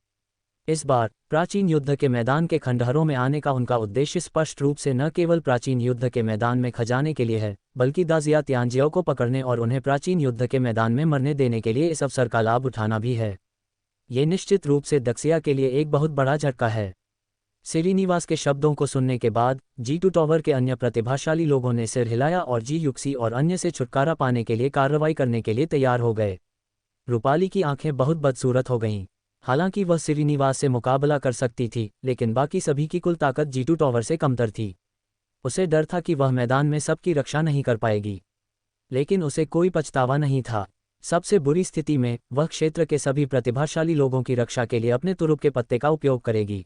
इस बार प्राचीन युद्ध के मैदान के खंडहरों में आने का उनका उद्देश्य स्पष्ट रूप से न केवल प्राचीन युद्ध के मैदान में खजाने के लिए है, बल्कि दाजिया तियांजियो को पकड़ने और उन्हें प्राचीन युद्ध के मैदान में मरने देने के लिए इस अवसर का लाभ उठाना भी है। ये निश्चित रूप से दक्षिया के लिए एक बहुत बड़ा झटका है। श्रीनिवास के शब्दों को सुनने के बाद G2 टॉवर के अन्य प्रतिभाशाली लोगों ने सिर हिलाया और जी युक्सी और अन्य से छुटकारा पाने के लिए कार्रवाई करने के लिए तैयार हो गए। रूपाली की आंखें बहुत बदसूरत हो गईं। हालांकि वह श्रीनिवास से मुकाबला कर सकती थी, लेकिन बाकी सभी की कुल ताकत G2 टॉवर से कमतर थी। उसे डर था कि वह मैदान में सबकी रक्षा नहीं कर पाएगी, लेकिन उसे कोई पछतावा नहीं था। सबसे बुरी स्थिति में वह क्षेत्र के सभी प्रतिभाशाली लोगों की रक्षा के लिए अपने तुरुप के पत्ते का उपयोग करेगी।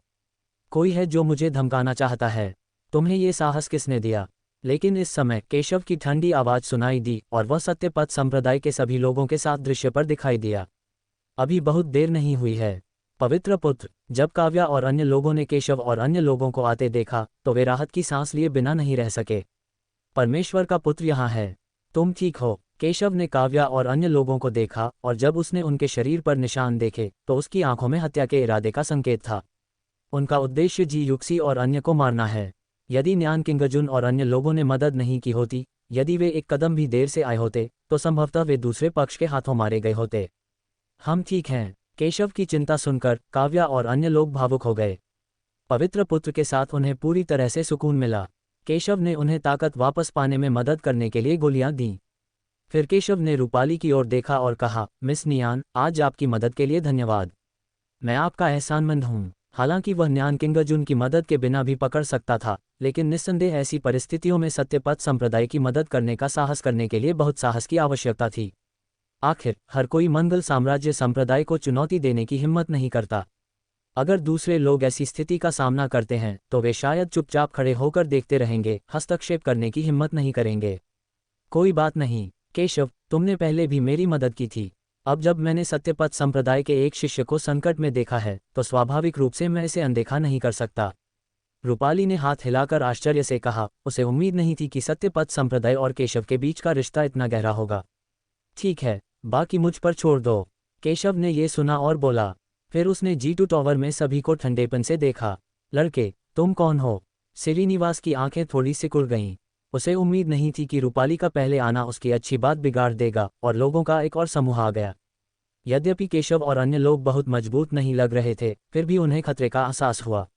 कोई है जो मुझे धमकाना चाहता है? तुम्हें ये साहस किसने दिया? लेकिन इस समय केशव की ठंडी आवाज़ सुनाई दी और वह सत्यपथ संप्रदाय के सभी लोगों के साथ दृश्य पर दिखाई दिया। अभी बहुत देर नहीं हुई है, पवित्र पुत्र। जब काव्या और अन्य लोगों ने केशव और अन्य लोगों को आते देखा तो वे राहत की सांस लिए बिना नहीं रह सके। परमेश्वर का पुत्र यहाँ है, तुम ठीक हो? केशव ने काव्या और अन्य लोगों को देखा और जब उसने उनके शरीर पर निशान देखे तो उसकी आंखों में हत्या के इरादे का संकेत था। उनका उद्देश्य जी युक्सी और अन्य को मारना है। यदि न्यान किंगजुन और अन्य लोगों ने मदद नहीं की होती, यदि वे एक कदम भी देर से आए होते, तो संभवतः वे दूसरे पक्ष के हाथों मारे गए होते। हम ठीक हैं। केशव की चिंता सुनकर काव्या और अन्य लोग भावुक हो गए। पवित्र पुत्र के साथ उन्हें पूरी तरह से सुकून मिला। केशव ने उन्हें ताकत वापस पाने में मदद करने के लिए गोलियां दीं। फिर केशव ने रूपाली की ओर देखा और कहा, मिस नियान, आज आपकी मदद के लिए धन्यवाद। मैं आपका एहसानमंद हूँ। हालांकि वह न्यान किंगजुन की मदद के बिना भी पकड़ सकता था, लेकिन निस्संदेह ऐसी परिस्थितियों में सत्यपथ संप्रदाय की मदद करने का साहस करने के लिए बहुत साहस की आवश्यकता थी। आखिर हर कोई मंगल साम्राज्य संप्रदाय को चुनौती देने की हिम्मत नहीं करता। अगर दूसरे लोग ऐसी स्थिति का सामना करते हैं तो वे शायद चुपचाप खड़े होकर देखते रहेंगे, हस्तक्षेप करने की हिम्मत नहीं करेंगे। कोई बात नहीं केशव, तुमने पहले भी मेरी मदद की थी। अब जब मैंने सत्यपथ संप्रदाय के एक शिष्य को संकट में देखा है तो स्वाभाविक रूप से मैं इसे अनदेखा नहीं कर सकता। रूपाली ने हाथ हिलाकर आश्चर्य से कहा, उसे उम्मीद नहीं थी कि सत्यपथ संप्रदाय और केशव के बीच का रिश्ता इतना गहरा होगा। ठीक है, बाकी मुझ पर छोड़ दो। केशव ने ये सुना और बोला। फिर उसने G2 टॉवर में सभी को ठंडेपन से देखा। लड़के, तुम कौन हो? श्रीनिवास की आंखें थोड़ी सिकुड़ गईं। उसे उम्मीद नहीं थी कि रूपाली का पहले आना उसकी अच्छी बात बिगाड़ देगा और लोगों का एक और समूह आ गया। यद्यपि केशव और अन्य लोग बहुत मजबूत नहीं लग रहे थे, फिर भी उन्हें खतरे का एहसास हुआ।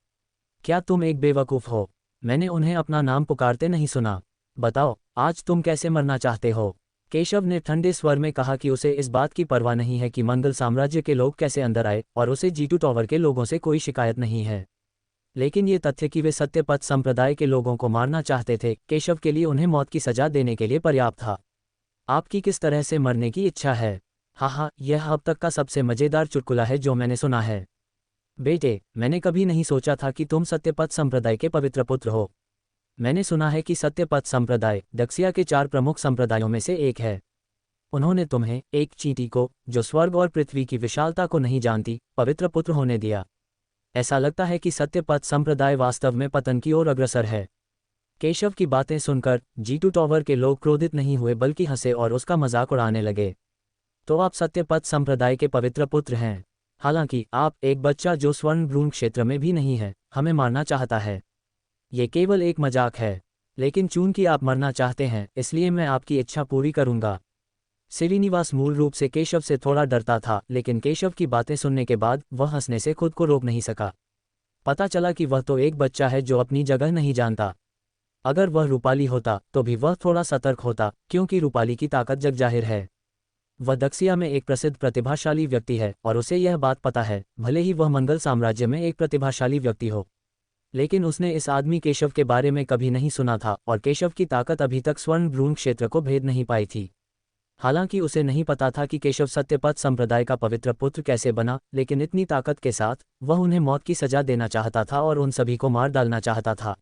क्या तुम एक बेवकूफ़ हो? मैंने उन्हें अपना नाम पुकारते नहीं सुना। बताओ, आज तुम कैसे मरना चाहते हो? केशव ने ठंडे स्वर में कहा कि उसे इस बात की परवाह नहीं है कि मंगल साम्राज्य के लोग कैसे अंदर आए और उसे G2 टॉवर के लोगों से कोई शिकायत नहीं है। लेकिन ये तथ्य कि वे सत्यपथ संप्रदाय के लोगों को मारना चाहते थे, केशव के लिए उन्हें मौत की सजा देने के लिए पर्याप्त था। आपकी किस तरह से मरने की इच्छा है? हाँ, यह अब तक का सबसे मज़ेदार चुटकुला है जो मैंने सुना है। बेटे, मैंने कभी नहीं सोचा था कि तुम सत्यपथ संप्रदाय के पवित्र पुत्र हो। मैंने सुना है कि सत्यपथ संप्रदाय दक्षिया के 4 प्रमुख संप्रदायों में से एक है। उन्होंने तुम्हें, एक चींटी को जो स्वर्ग और पृथ्वी की विशालता को नहीं जानती, पवित्र पुत्र होने दिया। ऐसा लगता है कि सत्यपथ संप्रदाय वास्तव में पतन की ओर अग्रसर है। केशव की बातें सुनकर G2 टॉवर के लोग क्रोधित नहीं हुए बल्कि हंसे और उसका मजाक उड़ाने लगे। तो आप सत्यपथ संप्रदाय के पवित्र पुत्र हैं। हालांकि आप एक बच्चा जो स्वर्ण भ्रूण क्षेत्र में भी नहीं है, हमें मारना चाहता है। ये केवल एक मजाक है, लेकिन चूंकि आप मरना चाहते हैं इसलिए मैं आपकी इच्छा पूरी करूंगा। श्रीनिवास मूल रूप से केशव से थोड़ा डरता था, लेकिन केशव की बातें सुनने के बाद वह हंसने से खुद को रोक नहीं सका। पता चला कि वह तो एक बच्चा है जो अपनी जगह नहीं जानता। अगर वह रूपाली होता तो भी वह थोड़ा सतर्क होता, क्योंकि रूपाली की ताकत जगजाहिर है। वह दक्षिया में एक प्रसिद्ध प्रतिभाशाली व्यक्ति है और उसे यह बात पता है, भले ही वह मंगल साम्राज्य में एक प्रतिभाशाली व्यक्ति हो। लेकिन उसने इस आदमी केशव के बारे में कभी नहीं सुना था और केशव की ताकत अभी तक स्वर्ण भ्रूण क्षेत्र को भेद नहीं पाई थी। हालांकि उसे नहीं पता था कि केशव सत्यपथ संप्रदाय का पवित्र पुत्र कैसे बना, लेकिन इतनी ताकत के साथ वह उन्हें मौत की सजा देना चाहता था और उन सभी को मार डालना चाहता था।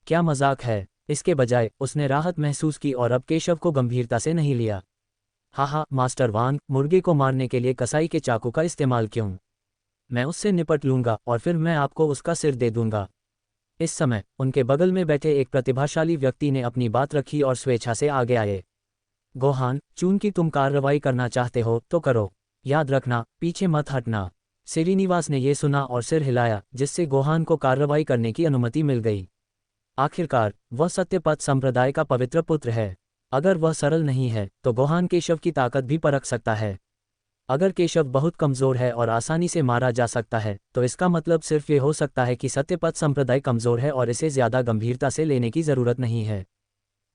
क्या मजाक है। इसके बजाय उसने राहत महसूस की और अब केशव को गंभीरता से नहीं लिया। हाँ, मास्टर वांग, मुर्गे को मारने के लिए कसाई के चाकू का इस्तेमाल क्यों? मैं उससे निपट लूंगा और फिर मैं आपको उसका सिर दे दूंगा। इस समय उनके बगल में बैठे एक प्रतिभाशाली व्यक्ति ने अपनी बात रखी और स्वेच्छा से आगे आए। गोहान, चूंकि तुम कार्रवाई करना चाहते हो तो करो, याद रखना पीछे मत हटना। श्रीनिवास ने यह सुना और सिर हिलाया, जिससे गोहान को कार्रवाई करने की अनुमति मिल गई। आखिरकार वह सत्यपथ संप्रदाय का पवित्र पुत्र है। अगर वह सरल नहीं है तो गोहान केशव की ताकत भी परख सकता है। अगर केशव बहुत कमज़ोर है और आसानी से मारा जा सकता है तो इसका मतलब सिर्फ ये हो सकता है कि सत्यपथ संप्रदाय कमज़ोर है और इसे ज़्यादा गंभीरता से लेने की ज़रूरत नहीं है।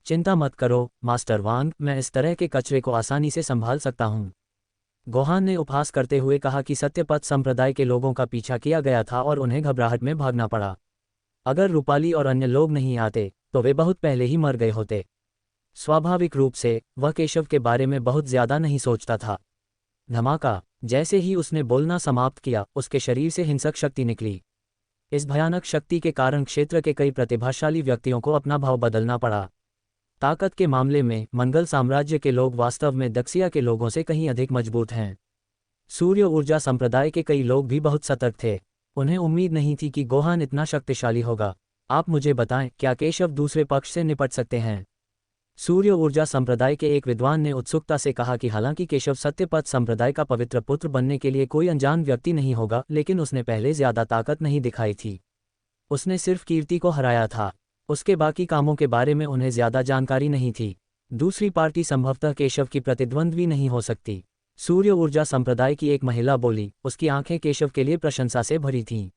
चिंता मत करो मास्टर वांग, मैं इस तरह के कचरे को आसानी से संभाल सकता हूँ। गोहान ने उपहास करते हुए कहा कि सत्यपथ संप्रदाय के लोगों का पीछा किया गया था और उन्हें घबराहट में भागना पड़ा। अगर रूपाली और अन्य लोग नहीं आते तो वे बहुत पहले ही मर गए होते। स्वाभाविक रूप से वह केशव के बारे में बहुत ज़्यादा नहीं सोचता था। धमाका। जैसे ही उसने बोलना समाप्त किया, उसके शरीर से हिंसक शक्ति निकली। इस भयानक शक्ति के कारण क्षेत्र के कई प्रतिभाशाली व्यक्तियों को अपना भाव बदलना पड़ा। ताकत के मामले में मंगल साम्राज्य के लोग वास्तव में दक्षिया के लोगों से कहीं अधिक मजबूत हैं। सूर्य ऊर्जा संप्रदाय के कई लोग भी बहुत सतर्क थे। उन्हें उम्मीद नहीं थी कि गोहान इतना शक्तिशाली होगा। आप मुझे बताएं, क्या केशव दूसरे पक्ष से निपट सकते हैं? सूर्य ऊर्जा संप्रदाय के एक विद्वान ने उत्सुकता से कहा कि हालांकि केशव सत्यपथ संप्रदाय का पवित्र पुत्र बनने के लिए कोई अनजान व्यक्ति नहीं होगा, लेकिन उसने पहले ज्यादा ताकत नहीं दिखाई थी। उसने सिर्फ कीर्ति को हराया था। उसके बाकी कामों के बारे में उन्हें ज्यादा जानकारी नहीं थी। दूसरी पार्टी संभवतः केशव की प्रतिद्वंद्वी नहीं हो सकती। सूर्य ऊर्जा संप्रदाय की एक महिला बोली। उसकी आंखें केशव के लिए प्रशंसा से भरी थीं।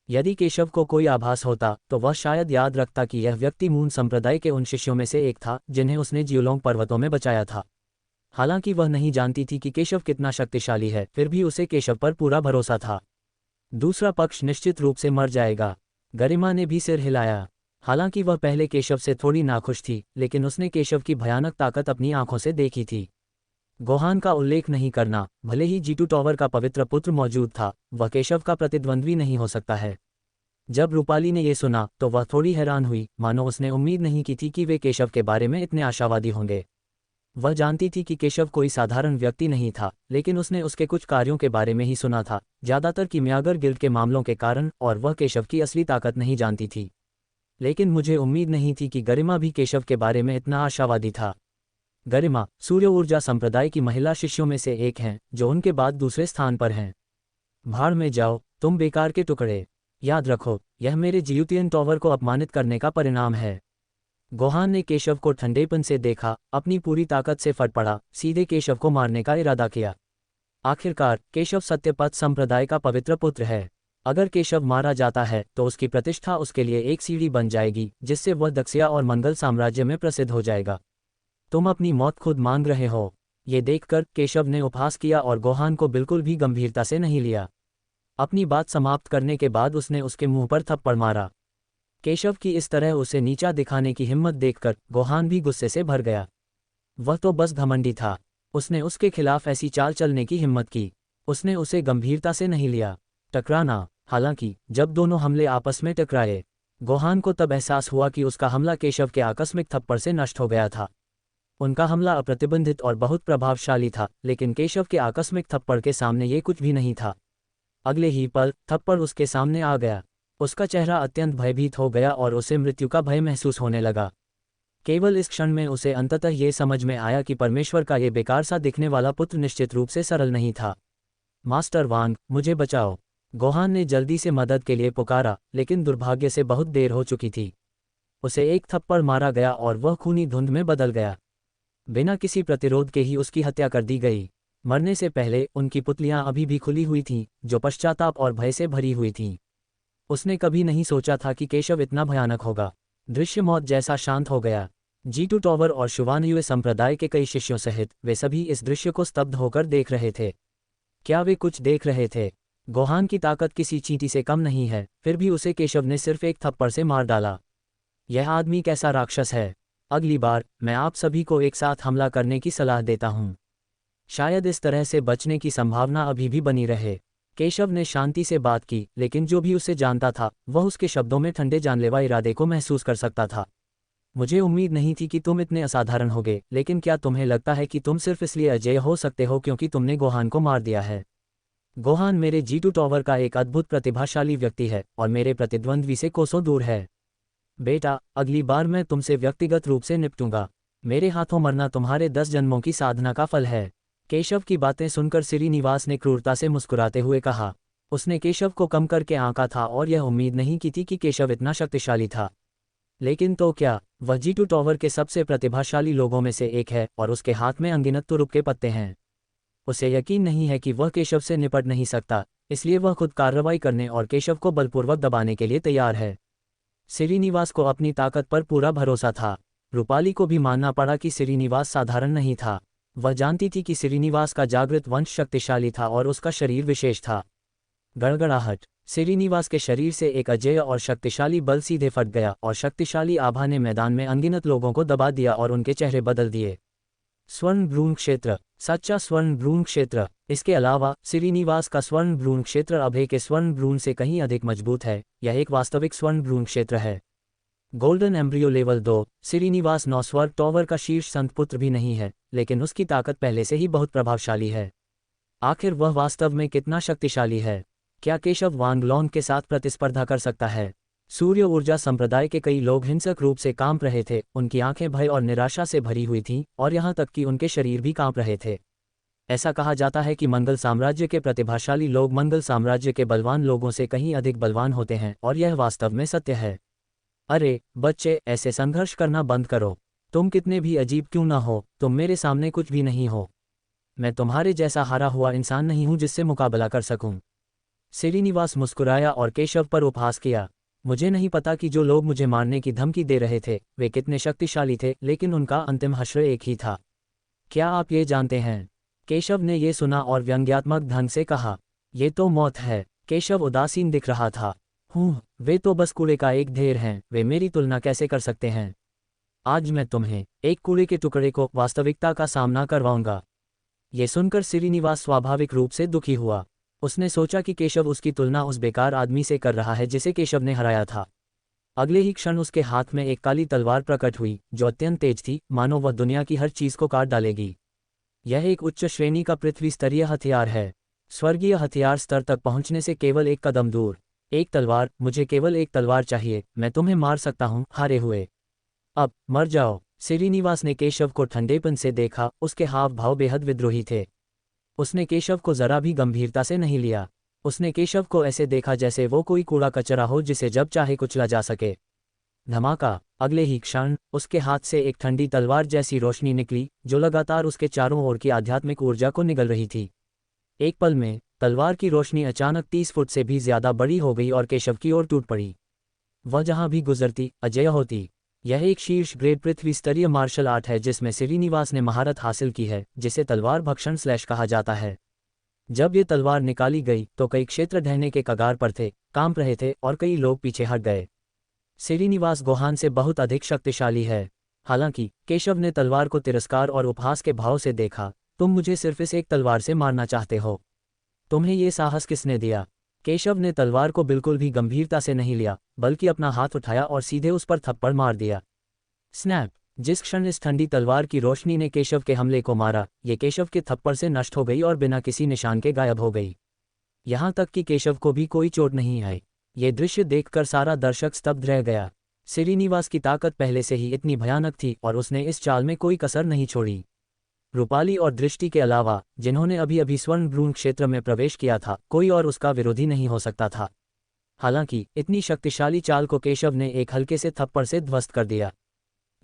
यदि केशव को कोई आभास होता तो वह शायद याद रखता कि यह व्यक्ति मून संप्रदाय के उन शिष्यों में से एक था जिन्हें उसने जियोलोंग पर्वतों में बचाया था। हालांकि वह नहीं जानती थी कि केशव कितना शक्तिशाली है, फिर भी उसे केशव पर पूरा भरोसा था। दूसरा पक्ष निश्चित रूप से मर जाएगा। गरिमा ने भी सिर हिलाया। हालांकि वह पहले केशव से थोड़ी नाखुश थी, लेकिन उसने केशव की भयानक ताकत अपनी आंखों से देखी थी। गोहान का उल्लेख नहीं करना, भले ही G2 टॉवर का पवित्र पुत्र मौजूद था, वह केशव का प्रतिद्वंद्वी नहीं हो सकता है। जब रूपाली ने यह सुना तो वह थोड़ी हैरान हुई, मानो उसने उम्मीद नहीं की थी कि वे केशव के बारे में इतने आशावादी होंगे। वह जानती थी कि केशव कोई साधारण व्यक्ति नहीं था, लेकिन उसने उसके कुछ कार्यों के बारे में ही सुना था, ज़्यादातर किमियागर गिल्ड के मामलों के कारण, और वह केशव की असली ताकत नहीं जानती थी। लेकिन मुझे उम्मीद नहीं थी कि गरिमा भी केशव के बारे में इतना आशावादी था। गरिमा सूर्य ऊर्जा संप्रदाय की महिला शिष्यों में से एक हैं, जो उनके बाद दूसरे स्थान पर हैं। भाड़ में जाओ तुम बेकार के टुकड़े। याद रखो, यह मेरे जियूतियन टॉवर को अपमानित करने का परिणाम है। गोहान ने केशव को ठंडेपन से देखा, अपनी पूरी ताकत से फट पड़ा, सीधे केशव को मारने का इरादा किया। आखिरकार केशव सत्यपथ संप्रदाय का पवित्र पुत्र है। अगर केशव मारा जाता है तो उसकी प्रतिष्ठा उसके लिए एक सीढ़ी बन जाएगी, जिससे वह दक्षिया और मंगल साम्राज्य में प्रसिद्ध हो जाएगा। तुम अपनी मौत खुद मांग रहे हो। ये देखकर केशव ने उपहास किया और गोहान को बिल्कुल भी गंभीरता से नहीं लिया। अपनी बात समाप्त करने के बाद उसने उसके मुंह पर थप्पड़ मारा। केशव की इस तरह उसे नीचा दिखाने की हिम्मत देखकर गोहान भी गुस्से से भर गया। वह तो बस घमंडी था। उसने उसके खिलाफ ऐसी चाल चलने की हिम्मत की। उसने उसे गंभीरता से नहीं लिया। टकराना। हालांकि जब दोनों हमले आपस में टकराए, गोहान को तब एहसास हुआ कि उसका हमला केशव के आकस्मिक थप्पड़ से नष्ट हो गया था। उनका हमला अप्रतिबंधित और बहुत प्रभावशाली था, लेकिन केशव के आकस्मिक थप्पड़ के सामने ये कुछ भी नहीं था। अगले ही पल थप्पड़ उसके सामने आ गया। उसका चेहरा अत्यंत भयभीत हो गया और उसे मृत्यु का भय महसूस होने लगा। केवल इस क्षण में उसे अंततः ये समझ में आया कि परमेश्वर का ये बेकार सा दिखने वाला पुत्र निश्चित रूप से सरल नहीं था। मास्टर वांग, मुझे बचाओ। गोहान ने जल्दी से मदद के लिए पुकारा, लेकिन दुर्भाग्य से बहुत देर हो चुकी थी। उसे एक थप्पड़ मारा गया और वह खूनी धुंध में बदल गया। बिना किसी प्रतिरोध के ही उसकी हत्या कर दी गई। मरने से पहले उनकी पुतलियां अभी भी खुली हुई थीं, जो पश्चाताप और भय से भरी हुई थीं। उसने कभी नहीं सोचा था कि केशव इतना भयानक होगा। दृश्य मौत जैसा शांत हो गया। जीटू टॉवर और शुवानयुए संप्रदाय के कई शिष्यों सहित वे सभी इस दृश्य को स्तब्ध होकर देख रहे थे। क्या वे कुछ देख रहे थे? गोहान की ताकत किसी चींटी से कम नहीं है, फिर भी उसे केशव ने सिर्फ एक थप्पड़ से मार डाला। यह आदमी कैसा राक्षस है? अगली बार मैं आप सभी को एक साथ हमला करने की सलाह देता हूँ। शायद इस तरह से बचने की संभावना अभी भी बनी रहे। केशव ने शांति से बात की, लेकिन जो भी उसे जानता था वह उसके शब्दों में ठंडे जानलेवा इरादे को महसूस कर सकता था। मुझे उम्मीद नहीं थी कि तुम इतने असाधारण होगे, लेकिन क्या तुम्हें लगता है कि तुम सिर्फ इसलिए अजेय हो सकते हो क्योंकि तुमने गोहान को मार दिया है? गोहान मेरे जीटू टॉवर का एक अद्भुत प्रतिभाशाली व्यक्ति है और मेरे प्रतिद्वंद्वी से कोसों दूर है। बेटा, अगली बार मैं तुमसे व्यक्तिगत रूप से निपटूंगा। मेरे हाथों मरना तुम्हारे 10 जन्मों की साधना का फल है। केशव की बातें सुनकर श्रीनिवास ने क्रूरता से मुस्कुराते हुए कहा। उसने केशव को कम करके आंका था और यह उम्मीद नहीं की थी कि केशव इतना शक्तिशाली था। लेकिन तो क्या, वह जीटू टॉवर के सबसे प्रतिभाशाली लोगों में से एक है और उसके हाथ में अनगिनत तुरुप के पत्ते हैं। उसे यकीन नहीं है कि वह केशव से निपट नहीं सकता, इसलिए वह खुद कार्रवाई करने और केशव को बलपूर्वक दबाने के लिए तैयार है। श्रीनिवास को अपनी ताकत पर पूरा भरोसा था। रूपाली को भी मानना पड़ा कि श्रीनिवास साधारण नहीं था। वह जानती थी कि श्रीनिवास का जागृत वंश शक्तिशाली था और उसका शरीर विशेष था। गड़गड़ाहट। श्रीनिवास के शरीर से एक अजेय और शक्तिशाली बल सीधे फट गया और शक्तिशाली आभा ने मैदान में अनगिनत लोगों को दबा दिया और उनके चेहरे बदल दिए। स्वर्ण भ्रूण क्षेत्र, सच्चा स्वर्ण भ्रूण क्षेत्र। इसके अलावा श्रीनिवास का स्वर्ण भ्रूण क्षेत्र अभय के स्वर्ण भ्रूण से कहीं अधिक मजबूत है। यह एक वास्तविक स्वर्ण भ्रूण क्षेत्र है। Golden embryo level 2। श्रीनिवास 9 स्वर्ग टॉवर का शीर्ष संत पुत्र भी नहीं है, लेकिन उसकी ताकत पहले से ही बहुत प्रभावशाली है। आखिर वह वास्तव में कितना शक्तिशाली है? क्या केशव वांगलोंग के साथ प्रतिस्पर्धा कर सकता है? सूर्य ऊर्जा संप्रदाय के कई लोग हिंसक रूप से कांप रहे थे। उनकी आंखें भय और निराशा से भरी हुई थीं और यहाँ तक कि उनके शरीर भी कांप रहे थे। ऐसा कहा जाता है कि मंगल साम्राज्य के प्रतिभाशाली लोग मंगल साम्राज्य के बलवान लोगों से कहीं अधिक बलवान होते हैं और यह वास्तव में सत्य है। अरे बच्चे, ऐसे संघर्ष करना बंद करो। तुम कितने भी अजीब क्यों ना हो, तुम मेरे सामने कुछ भी नहीं हो। मैं तुम्हारे जैसा हारा हुआ इंसान नहीं हूं जिससे मुकाबला कर सकूं। श्रीनिवास मुस्कुराया और केशव पर उपहास किया। मुझे नहीं पता कि जो लोग मुझे मारने की धमकी दे रहे थे वे कितने शक्तिशाली थे, लेकिन उनका अंतिम हश्र एक ही था। क्या आप ये जानते हैं? केशव ने ये सुना और व्यंग्यात्मक ढंग से कहा, ये तो मौत है। केशव उदासीन दिख रहा था। वे तो बस कूड़े का एक ढेर हैं, वे मेरी तुलना कैसे कर सकते हैं? आज मैं तुम्हें एक कूड़े के टुकड़े को वास्तविकता का सामना करवाऊंगा। ये सुनकर श्रीनिवास स्वाभाविक रूप से दुखी हुआ। उसने सोचा कि केशव उसकी तुलना उस बेकार आदमी से कर रहा है जिसे केशव ने हराया था। अगले ही क्षण उसके हाथ में एक काली तलवार प्रकट हुई जो अत्यंत तेज थी, मानो वह दुनिया की हर चीज को काट डालेगी। यह एक उच्च श्रेणी का पृथ्वी स्तरीय हथियार है। स्वर्गीय हथियार स्तर तक पहुंचने से केवल एक कदम दूर। एक तलवार, मुझे केवल एक तलवार चाहिए, मैं तुम्हें मार सकता हूं हारे हुए। अब मर जाओ। श्रीनिवास ने केशव को ठंडेपन से देखा। उसके हाव भाव बेहद विद्रोही थे। उसने केशव को जरा भी गंभीरता से नहीं लिया। उसने केशव को ऐसे देखा जैसे वो कोई कूड़ा कचरा हो जिसे जब चाहे कुचला जा सके। धमाका। अगले ही क्षण उसके हाथ से एक ठंडी तलवार जैसी रोशनी निकली जो लगातार उसके चारों ओर की आध्यात्मिक ऊर्जा को निगल रही थी। एक पल में तलवार की रोशनी अचानक 30 फुट से भी ज्यादा बड़ी हो गई और केशव की ओर टूट पड़ी। वह जहां भी गुजरती अजेय होती। यह एक शीर्ष ग्रेड पृथ्वी स्तरीय मार्शल आर्ट है जिसमें श्रीनिवास ने महारत हासिल की है, जिसे तलवार भक्षण स्लैश कहा जाता है। जब ये तलवार निकाली गई तो कई क्षेत्र ढहने के कगार पर थे, कांप रहे थे और कई लोग पीछे हट गए। श्रीनिवास गोहान से बहुत अधिक शक्तिशाली है। हालांकि केशव ने तलवार को तिरस्कार और उपहास के भाव से देखा। तुम मुझे सिर्फ इस एक तलवार से मारना चाहते हो? तुम्हें ये साहस किसने दिया? केशव ने तलवार को बिल्कुल भी गंभीरता से नहीं लिया, बल्कि अपना हाथ उठाया और सीधे उस पर थप्पड़ मार दिया। स्नैप। जिस क्षण इस ठंडी तलवार की रोशनी ने केशव के हमले को मारा, ये केशव के थप्पड़ से नष्ट हो गई और बिना किसी निशान के गायब हो गई। यहां तक कि केशव को भी कोई चोट नहीं आई। ये दृश्य देखकर सारा दर्शक स्तब्ध रह गया। श्रीनिवास की ताकत पहले से ही इतनी भयानक थी और उसने इस चाल में कोई कसर नहीं छोड़ी। रूपाली और दृष्टि के अलावा, जिन्होंने अभी अभी स्वर्ण भ्रूण क्षेत्र में प्रवेश किया था, कोई और उसका विरोधी नहीं हो सकता था। हालांकि इतनी शक्तिशाली चाल को केशव ने एक हल्के से थप्पड़ से ध्वस्त कर दिया।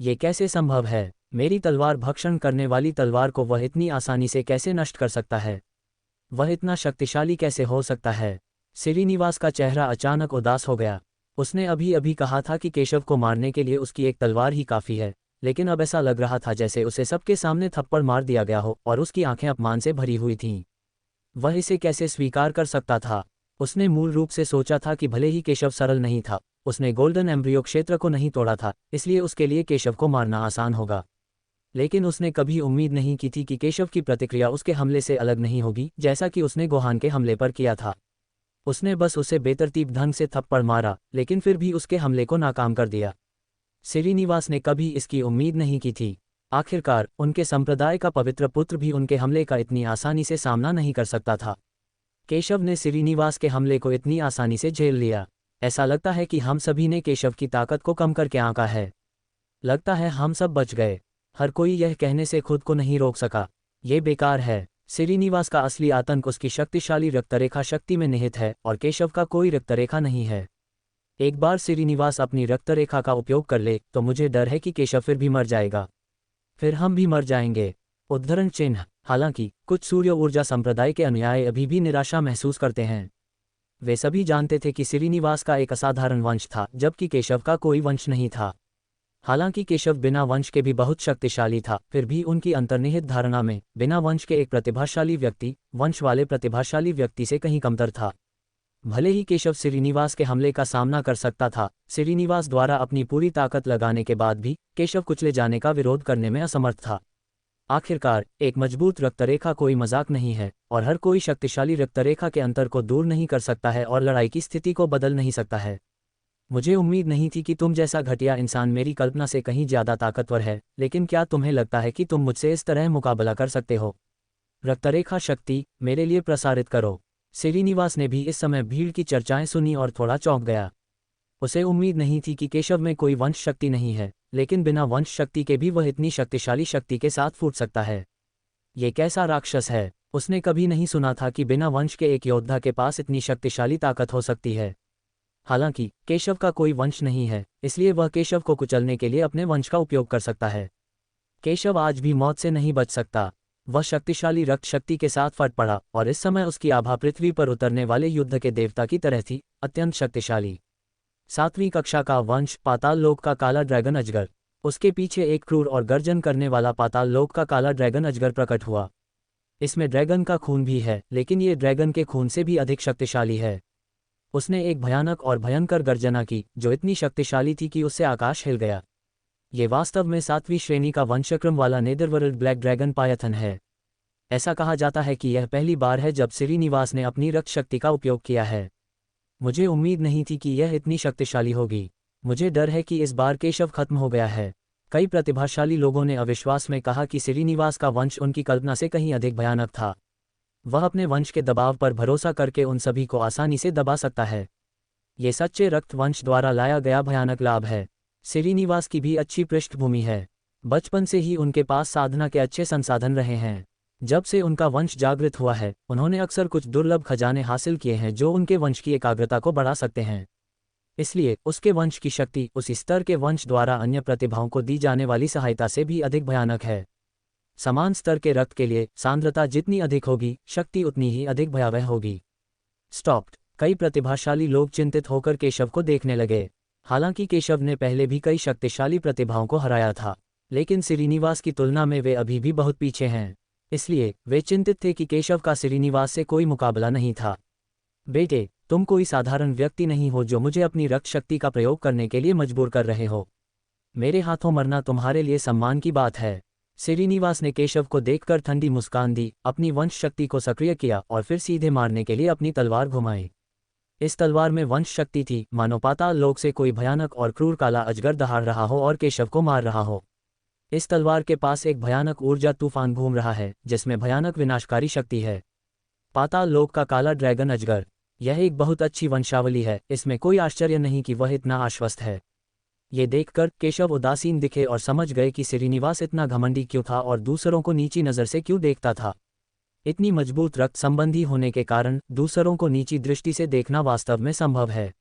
ये कैसे संभव है? मेरी तलवार भक्षण करने वाली तलवार को वह इतनी आसानी से कैसे नष्ट कर सकता है? वह इतना शक्तिशाली कैसे हो सकता है? श्रीनिवास का चेहरा अचानक उदास हो गया। उसने अभी अभी कहा था कि केशव को मारने के लिए उसकी एक तलवार ही काफ़ी है, लेकिन अब ऐसा लग रहा था जैसे उसे सबके सामने थप्पड़ मार दिया गया हो और उसकी आंखें अपमान से भरी हुई थीं। वह इसे कैसे स्वीकार कर सकता था? उसने मूल रूप से सोचा था कि भले ही केशव सरल नहीं था, उसने गोल्डन एम्ब्रियो क्षेत्र को नहीं तोड़ा था, इसलिए उसके लिए केशव को मारना आसान होगा। लेकिन उसने कभी उम्मीद नहीं की थी कि केशव की प्रतिक्रिया उसके हमले से अलग नहीं होगी, जैसा कि उसने गोहान के हमले पर किया था। उसने बस उसे बेतरतीब ढंग से थप्पड़ मारा, लेकिन फिर भी उसके हमले को नाकाम कर दिया। श्रीनिवास ने कभी इसकी उम्मीद नहीं की थी। आखिरकार उनके संप्रदाय का पवित्र पुत्र भी उनके हमले का इतनी आसानी से सामना नहीं कर सकता था। केशव ने श्रीनिवास के हमले को इतनी आसानी से झेल लिया। ऐसा लगता है कि हम सभी ने केशव की ताकत को कम करके आंका है। लगता है हम सब बच गए। हर कोई यह कहने से खुद को नहीं रोक सका, ये बेकार है। श्रीनिवास का असली आतंक उसकी शक्तिशाली रक्तरेखा शक्ति में निहित है और केशव का कोई रक्तरेखा नहीं है। एक बार श्रीनिवास अपनी रक्तरेखा का उपयोग कर ले तो मुझे डर है कि केशव फिर भी मर जाएगा। फिर हम भी मर जाएंगे। उद्धरण चिन्ह। हालांकि कुछ सूर्य ऊर्जा संप्रदाय के अनुयायी अभी भी निराशा महसूस करते हैं। वे सभी जानते थे कि श्रीनिवास का एक असाधारण वंश था, जबकि केशव का कोई वंश नहीं था। हालांकि केशव बिना वंश के भी बहुत शक्तिशाली था, फिर भी उनकी अंतर्निहित धारणा में बिना वंश के एक प्रतिभाशाली व्यक्ति वंश वाले प्रतिभाशाली व्यक्ति से कहीं कमतर था। भले ही केशव श्रीनिवास के हमले का सामना कर सकता था, श्रीनिवास द्वारा अपनी पूरी ताकत लगाने के बाद भी केशव कुचले जाने का विरोध करने में असमर्थ था। आखिरकार एक मजबूत रक्तरेखा कोई मजाक नहीं है और हर कोई शक्तिशाली रक्तरेखा के अंतर को दूर नहीं कर सकता है और लड़ाई की स्थिति को बदल नहीं सकता है। मुझे उम्मीद नहीं थी कि तुम जैसा घटिया इंसान मेरी कल्पना से कहीं ज्यादा ताकतवर है, लेकिन क्या तुम्हें लगता है कि तुम मुझसे इस तरह मुकाबला कर सकते हो? रक्तरेखा शक्ति मेरे लिए प्रसारित करो। श्रीनिवास ने भी इस समय भीड़ की चर्चाएं सुनी और थोड़ा चौंक गया। उसे उम्मीद नहीं थी कि केशव में कोई वंश शक्ति नहीं है, लेकिन बिना वंश शक्ति के भी वह इतनी शक्तिशाली शक्ति के साथ फूट सकता है। ये कैसा राक्षस है? उसने कभी नहीं सुना था कि बिना वंश के एक योद्धा के पास इतनी शक्तिशाली ताकत हो सकती है। हालांकि केशव का कोई वंश नहीं है, इसलिए वह केशव को कुचलने के लिए अपने वंश का उपयोग कर सकता है। केशव आज भी मौत से नहीं बच सकता। वह शक्तिशाली रक्त शक्ति के साथ फट पड़ा और इस समय उसकी आभा पृथ्वी पर उतरने वाले युद्ध के देवता की तरह थी, अत्यंत शक्तिशाली। 7वीं कक्षा का वंश पाताल लोक का काला ड्रैगन अजगर। उसके पीछे एक क्रूर और गर्जन करने वाला पाताल लोक का काला ड्रैगन अजगर प्रकट हुआ। इसमें ड्रैगन का खून भी है, लेकिन ये ड्रैगन के खून से भी अधिक शक्तिशाली है। उसने एक भयानक और भयंकर गर्जना की जो इतनी शक्तिशाली थी कि उससे आकाश हिल गया। ये वास्तव में 7वीं श्रेणी का वंशक्रम वाला नेदरवर्ल्ड ब्लैक ड्रैगन पायथन है। ऐसा कहा जाता है कि यह पहली बार है जब श्रीनिवास ने अपनी रक्त शक्ति का उपयोग किया है। मुझे उम्मीद नहीं थी कि यह इतनी शक्तिशाली होगी। मुझे डर है कि इस बार केशव खत्म हो गया है। कई प्रतिभाशाली लोगों ने अविश्वास में कहा कि श्रीनिवास का वंश उनकी कल्पना से कहीं अधिक भयानक था। वह अपने वंश के दबाव पर भरोसा करके उन सभी को आसानी से दबा सकता है। ये सच्चे रक्त वंश द्वारा लाया गया भयानक लाभ है। श्रीनिवास की भी अच्छी पृष्ठभूमि है। बचपन से ही उनके पास साधना के अच्छे संसाधन रहे हैं। जब से उनका वंश जागृत हुआ है, उन्होंने अक्सर कुछ दुर्लभ खजाने हासिल किए हैं जो उनके वंश की एकाग्रता को बढ़ा सकते हैं। इसलिए उसके वंश की शक्ति उस स्तर के वंश द्वारा अन्य प्रतिभाओं को दी जाने वाली सहायता से भी अधिक भयानक है। समान स्तर के रक्त के लिए सांद्रता जितनी अधिक होगी, शक्ति उतनी ही अधिक भयावह होगी। स्टॉप्ड। कई प्रतिभाशाली लोग चिंतित होकर केशव को देखने लगे। हालांकि केशव ने पहले भी कई शक्तिशाली प्रतिभाओं को हराया था, लेकिन श्रीनिवास की तुलना में वे अभी भी बहुत पीछे हैं। इसलिए वे चिंतित थे कि केशव का श्रीनिवास से कोई मुकाबला नहीं था। बेटे, तुम कोई साधारण व्यक्ति नहीं हो जो मुझे अपनी रक्त शक्ति का प्रयोग करने के लिए मजबूर कर रहे हो। मेरे हाथों मरना तुम्हारे लिए सम्मान की बात है। श्रीनिवास ने केशव को देखकर ठंडी मुस्कान दी, अपनी वंश शक्ति को सक्रिय किया और फिर सीधे मारने के लिए अपनी तलवार घुमाई। इस तलवार में वंश शक्ति थी, मानो पाताल लोक से कोई भयानक और क्रूर काला अजगर दहाड़ रहा हो और केशव को मार रहा हो। इस तलवार के पास एक भयानक ऊर्जा तूफान घूम रहा है जिसमें भयानक विनाशकारी शक्ति है। पाताल लोक का काला ड्रैगन अजगर। यह एक बहुत अच्छी वंशावली है, इसमें कोई आश्चर्य नहीं कि वह इतना आश्वस्त है। ये देखकर केशव उदासीन दिखे और समझ गए कि श्रीनिवास इतना घमंडी क्यों था और दूसरों को नीची नज़र से क्यों देखता था। इतनी मजबूत रक्त संबंधी होने के कारण दूसरों को नीची दृष्टि से देखना वास्तव में संभव है।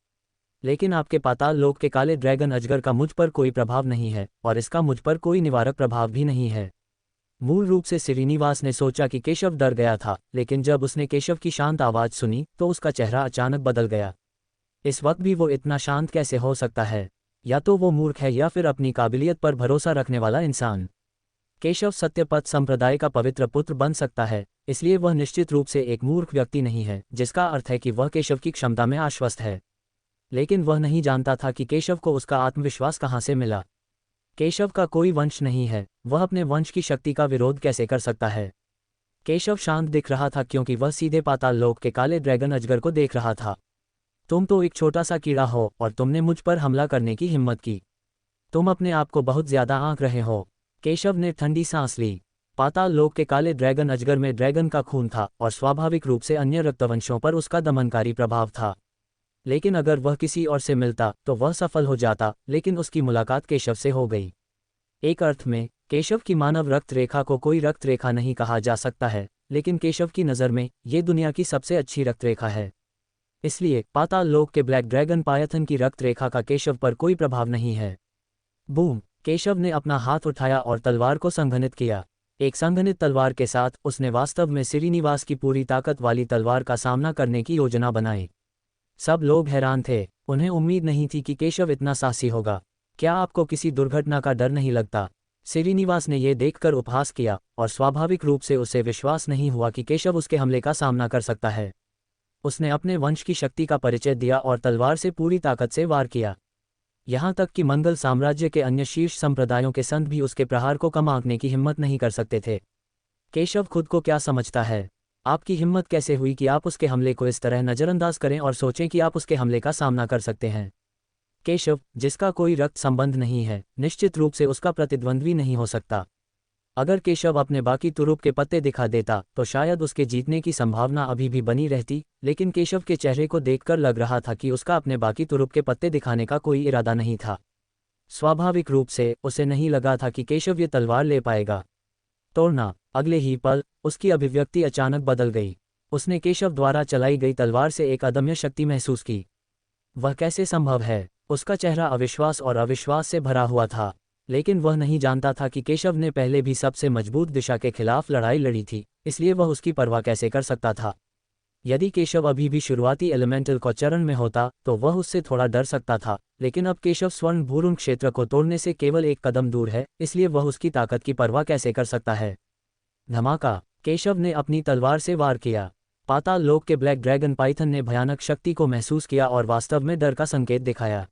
लेकिन आपके पाताल लोक के काले ड्रैगन अजगर का मुझ पर कोई प्रभाव नहीं है और इसका मुझ पर कोई निवारक प्रभाव भी नहीं है। मूल रूप से श्रीनिवास ने सोचा कि केशव डर गया था, लेकिन जब उसने केशव की शांत आवाज़ सुनी तो उसका चेहरा अचानक बदल गया। इस वक्त भी वो इतना शांत कैसे हो सकता है? या तो वो मूर्ख है या फिर अपनी काबिलियत पर भरोसा रखने वाला इंसान। केशव सत्यपथ संप्रदाय का पवित्र पुत्र बन सकता है, इसलिए वह निश्चित रूप से एक मूर्ख व्यक्ति नहीं है, जिसका अर्थ है कि वह केशव की क्षमता में आश्वस्त है। लेकिन वह नहीं जानता था कि केशव को उसका आत्मविश्वास कहाँ से मिला। केशव का कोई वंश नहीं है, वह अपने वंश की शक्ति का विरोध कैसे कर सकता है। केशव शांत दिख रहा था क्योंकि वह सीधे पाताल लोक के काले ड्रैगन अजगर को देख रहा था। तुम तो एक छोटा सा कीड़ा हो और तुमने मुझ पर हमला करने की हिम्मत की। तुम अपने आप को बहुत ज्यादा आंक रहे हो। केशव ने ठंडी सांस ली। पाताल लोक के काले ड्रैगन अजगर में ड्रैगन का खून था और स्वाभाविक रूप से अन्य रक्तवंशों पर उसका दमनकारी प्रभाव था। लेकिन अगर वह किसी और से मिलता तो वह सफल हो जाता, लेकिन उसकी मुलाकात केशव से हो गई। एक अर्थ में केशव की मानव रक्त रेखा को कोई रक्त रेखा नहीं कहा जा सकता है, लेकिन केशव की नज़र में ये दुनिया की सबसे अच्छी रक्त रेखा है। इसलिए पाताल लोक के ब्लैक ड्रैगन पायथन की रक्त रेखा का केशव पर कोई प्रभाव नहीं है। बूम! केशव ने अपना हाथ उठाया और तलवार को संघनित किया। एक संघनित तलवार के साथ उसने वास्तव में श्रीनिवास की पूरी ताकत वाली तलवार का सामना करने की योजना बनाई। सब लोग हैरान थे, उन्हें उम्मीद नहीं थी कि केशव इतना साहसी होगा। क्या आपको किसी दुर्घटना का डर नहीं लगता? श्रीनिवास ने यह देखकर उपहास किया और स्वाभाविक रूप से उसे विश्वास नहीं हुआ कि केशव उसके हमले का सामना कर सकता है। उसने अपने वंश की शक्ति का परिचय दिया और तलवार से पूरी ताकत से वार किया। यहाँ तक कि मंगल साम्राज्य के अन्य शीर्ष संप्रदायों के संत भी उसके प्रहार को कम आंकने की हिम्मत नहीं कर सकते थे। केशव खुद को क्या समझता है? आपकी हिम्मत कैसे हुई कि आप उसके हमले को इस तरह नज़रअंदाज करें और सोचें कि आप उसके हमले का सामना कर सकते हैं? केशव, जिसका कोई रक्त संबंध नहीं है, निश्चित रूप से उसका प्रतिद्वंद्वी नहीं हो सकता। अगर केशव अपने बाकी तुरुप के पत्ते दिखा देता तो शायद उसके जीतने की संभावना अभी भी बनी रहती, लेकिन केशव के चेहरे को देखकर लग रहा था कि उसका अपने बाकी तुरुप के पत्ते दिखाने का कोई इरादा नहीं था। स्वाभाविक रूप से उसे नहीं लगा था कि केशव ये तलवार ले पाएगा। तोड़ना! अगले ही पल उसकी अभिव्यक्ति अचानक बदल गई। उसने केशव द्वारा चलाई गई तलवार से एक अदम्य शक्ति महसूस की। वह कैसे संभव है? उसका चेहरा अविश्वास और अविश्वास से भरा हुआ था, लेकिन वह नहीं जानता था कि केशव ने पहले भी सबसे मजबूत दिशा के खिलाफ लड़ाई लड़ी थी, इसलिए वह उसकी परवाह कैसे कर सकता था। यदि केशव अभी भी शुरुआती एलिमेंटल को चरण में होता तो वह उससे थोड़ा डर सकता था, लेकिन अब केशव स्वर्ण भूरुण क्षेत्र को तोड़ने से केवल एक कदम दूर है, इसलिए वह उसकी ताकत की परवाह कैसे कर सकता है। धमाका! केशव ने अपनी तलवार से वार किया। पाताल लोक के ब्लैक ड्रैगन पाइथन ने भयानक शक्ति को महसूस किया और वास्तव में डर का संकेत दिखाया।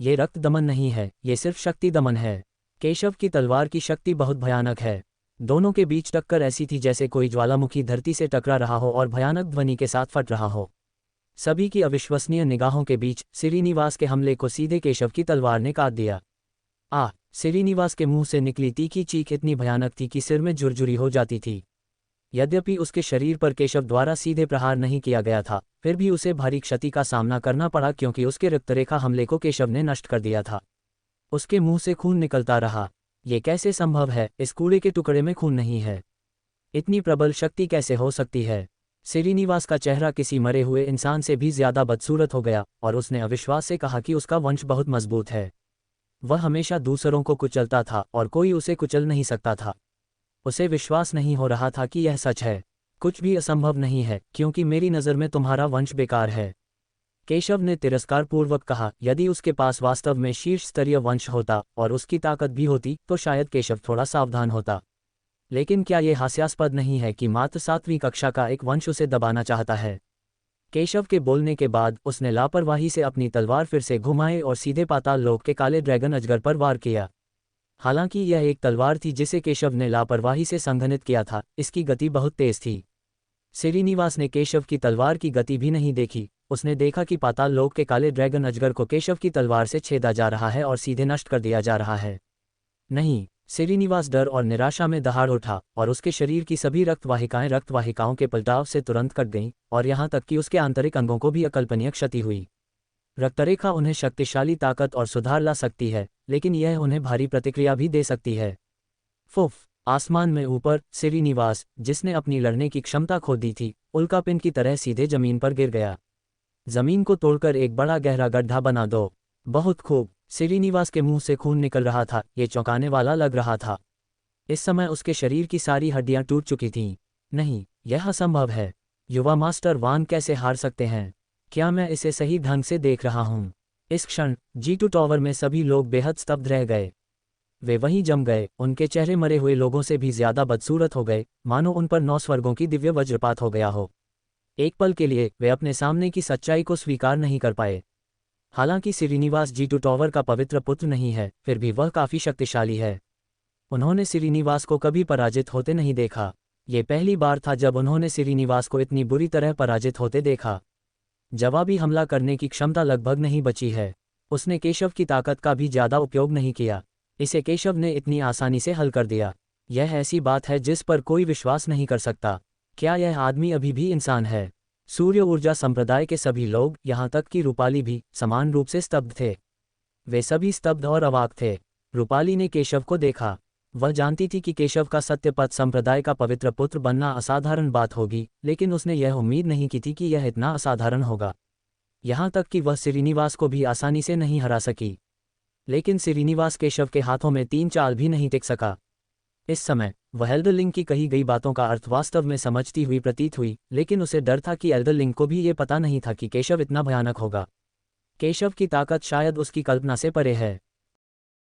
ये रक्त दमन नहीं है, ये सिर्फ शक्ति दमन है। केशव की तलवार की शक्ति बहुत भयानक है। दोनों के बीच टक्कर ऐसी थी जैसे कोई ज्वालामुखी धरती से टकरा रहा हो और भयानक ध्वनि के साथ फट रहा हो। सभी की अविश्वसनीय निगाहों के बीच श्रीनिवास के हमले को सीधे केशव की तलवार ने काट दिया। श्रीनिवास के मुंह से निकली तीखी चीख इतनी भयानक थी कि सिर में झुरझुरी हो जाती थी। यद्यपि उसके शरीर पर केशव द्वारा सीधे प्रहार नहीं किया गया था, फिर भी उसे भारी क्षति का सामना करना पड़ा क्योंकि उसके रक्तरेखा हमले को केशव ने नष्ट कर दिया था। उसके मुंह से खून निकलता रहा। ये कैसे संभव है? इस कूड़े के टुकड़े में खून नहीं है। इतनी प्रबल शक्ति कैसे हो सकती है? श्रीनिवास का चेहरा किसी मरे हुए इंसान से भी ज्यादा बदसूरत हो गया और उसने अविश्वास से कहा कि उसका वंश बहुत मजबूत है। वह हमेशा दूसरों को कुचलता था और कोई उसे कुचल नहीं सकता था। उसे विश्वास नहीं हो रहा था कि यह सच है। कुछ भी असंभव नहीं है क्योंकि मेरी नज़र में तुम्हारा वंश बेकार है। केशव ने तिरस्कारपूर्वक कहा। यदि उसके पास वास्तव में शीर्ष स्तरीय वंश होता और उसकी ताकत भी होती तो शायद केशव थोड़ा सावधान होता। लेकिन क्या यह हास्यास्पद नहीं है कि मात्र 7वीं कक्षा का एक वंश उसे दबाना चाहता है? केशव के बोलने के बाद उसने लापरवाही से अपनी तलवार फिर से घुमाई और सीधे पाताल लोक के काले ड्रैगन अजगर पर वार किया। हालांकि यह एक तलवार थी जिसे केशव ने लापरवाही से संघनित किया था, इसकी गति बहुत तेज थी। श्रीनिवास ने केशव की तलवार की गति भी नहीं देखी। उसने देखा कि पाताल लोक के काले ड्रैगन अजगर को केशव की तलवार से छेदा जा रहा है और सीधे नष्ट कर दिया जा रहा है। नहीं! श्रीनिवास डर और निराशा में दहाड़ उठा और उसके शरीर की सभी रक्तवाहिकाओं के पलटाव से तुरंत कट गईं और यहाँ तक कि उसके आंतरिक अंगों को भी अकल्पनीय क्षति हुई। रक्तरेखा उन्हें शक्तिशाली ताकत और सुधार ला सकती है, लेकिन यह उन्हें भारी प्रतिक्रिया भी दे सकती है। फुफ! आसमान में ऊपर श्रीनिवास, जिसने अपनी लड़ने की क्षमता खो दी थी, उल्कापिंड की तरह सीधे जमीन पर गिर गया। जमीन को तोड़कर एक बड़ा गहरा गड्ढा बना दो। बहुत खूब! श्रीनिवास के मुंह से खून निकल रहा था। ये चौंकाने वाला लग रहा था। इस समय उसके शरीर की सारी हड्डियां टूट चुकी थीं। नहीं, यह असंभव है। युवा मास्टर वान कैसे हार सकते हैं? क्या मैं इसे सही ढंग से देख रहा हूं? इस क्षण G2 टॉवर में सभी लोग बेहद स्तब्ध रह गए। वे वहीं जम गए, उनके चेहरे मरे हुए लोगों से भी ज्यादा बदसूरत हो गए, मानो उन पर 9 स्वर्गों की दिव्य वज्रपात हो गया हो। एक पल के लिए वे अपने सामने की सच्चाई को स्वीकार नहीं कर पाए। हालांकि श्रीनिवास G2 टॉवर का पवित्र पुत्र नहीं है, फिर भी वह काफी शक्तिशाली है। उन्होंने श्रीनिवास को कभी पराजित होते नहीं देखा। ये पहली बार था जब उन्होंने श्रीनिवास को इतनी बुरी तरह पराजित होते देखा। जवाबी हमला करने की क्षमता लगभग नहीं बची है। उसने केशव की ताकत का भी ज्यादा उपयोग नहीं किया। इसे केशव ने इतनी आसानी से हल कर दिया। यह ऐसी बात है जिस पर कोई विश्वास नहीं कर सकता। क्या यह आदमी अभी भी इंसान है? सूर्य ऊर्जा संप्रदाय के सभी लोग, यहाँ तक कि रूपाली भी, समान रूप से स्तब्ध थे। वे सभी स्तब्ध और अवाक थे। रूपाली ने केशव को देखा। वह जानती थी कि केशव का सत्यपथ संप्रदाय का पवित्र पुत्र बनना असाधारण बात होगी, लेकिन उसने यह उम्मीद नहीं की थी कि यह इतना असाधारण होगा। यहाँ तक कि वह श्रीनिवास को भी आसानी से नहीं हरा सकी। लेकिन श्रीनिवास केशव के हाथों में 3 चाल भी नहीं टिक सका। इस समय वह एल्डरलिंग की कही गई बातों का अर्थ वास्तव में समझती हुई प्रतीत हुई, लेकिन उसे डर था कि एल्डरलिंग को भी ये पता नहीं था कि केशव इतना भयानक होगा। केशव की ताकत शायद उसकी कल्पना से परे है।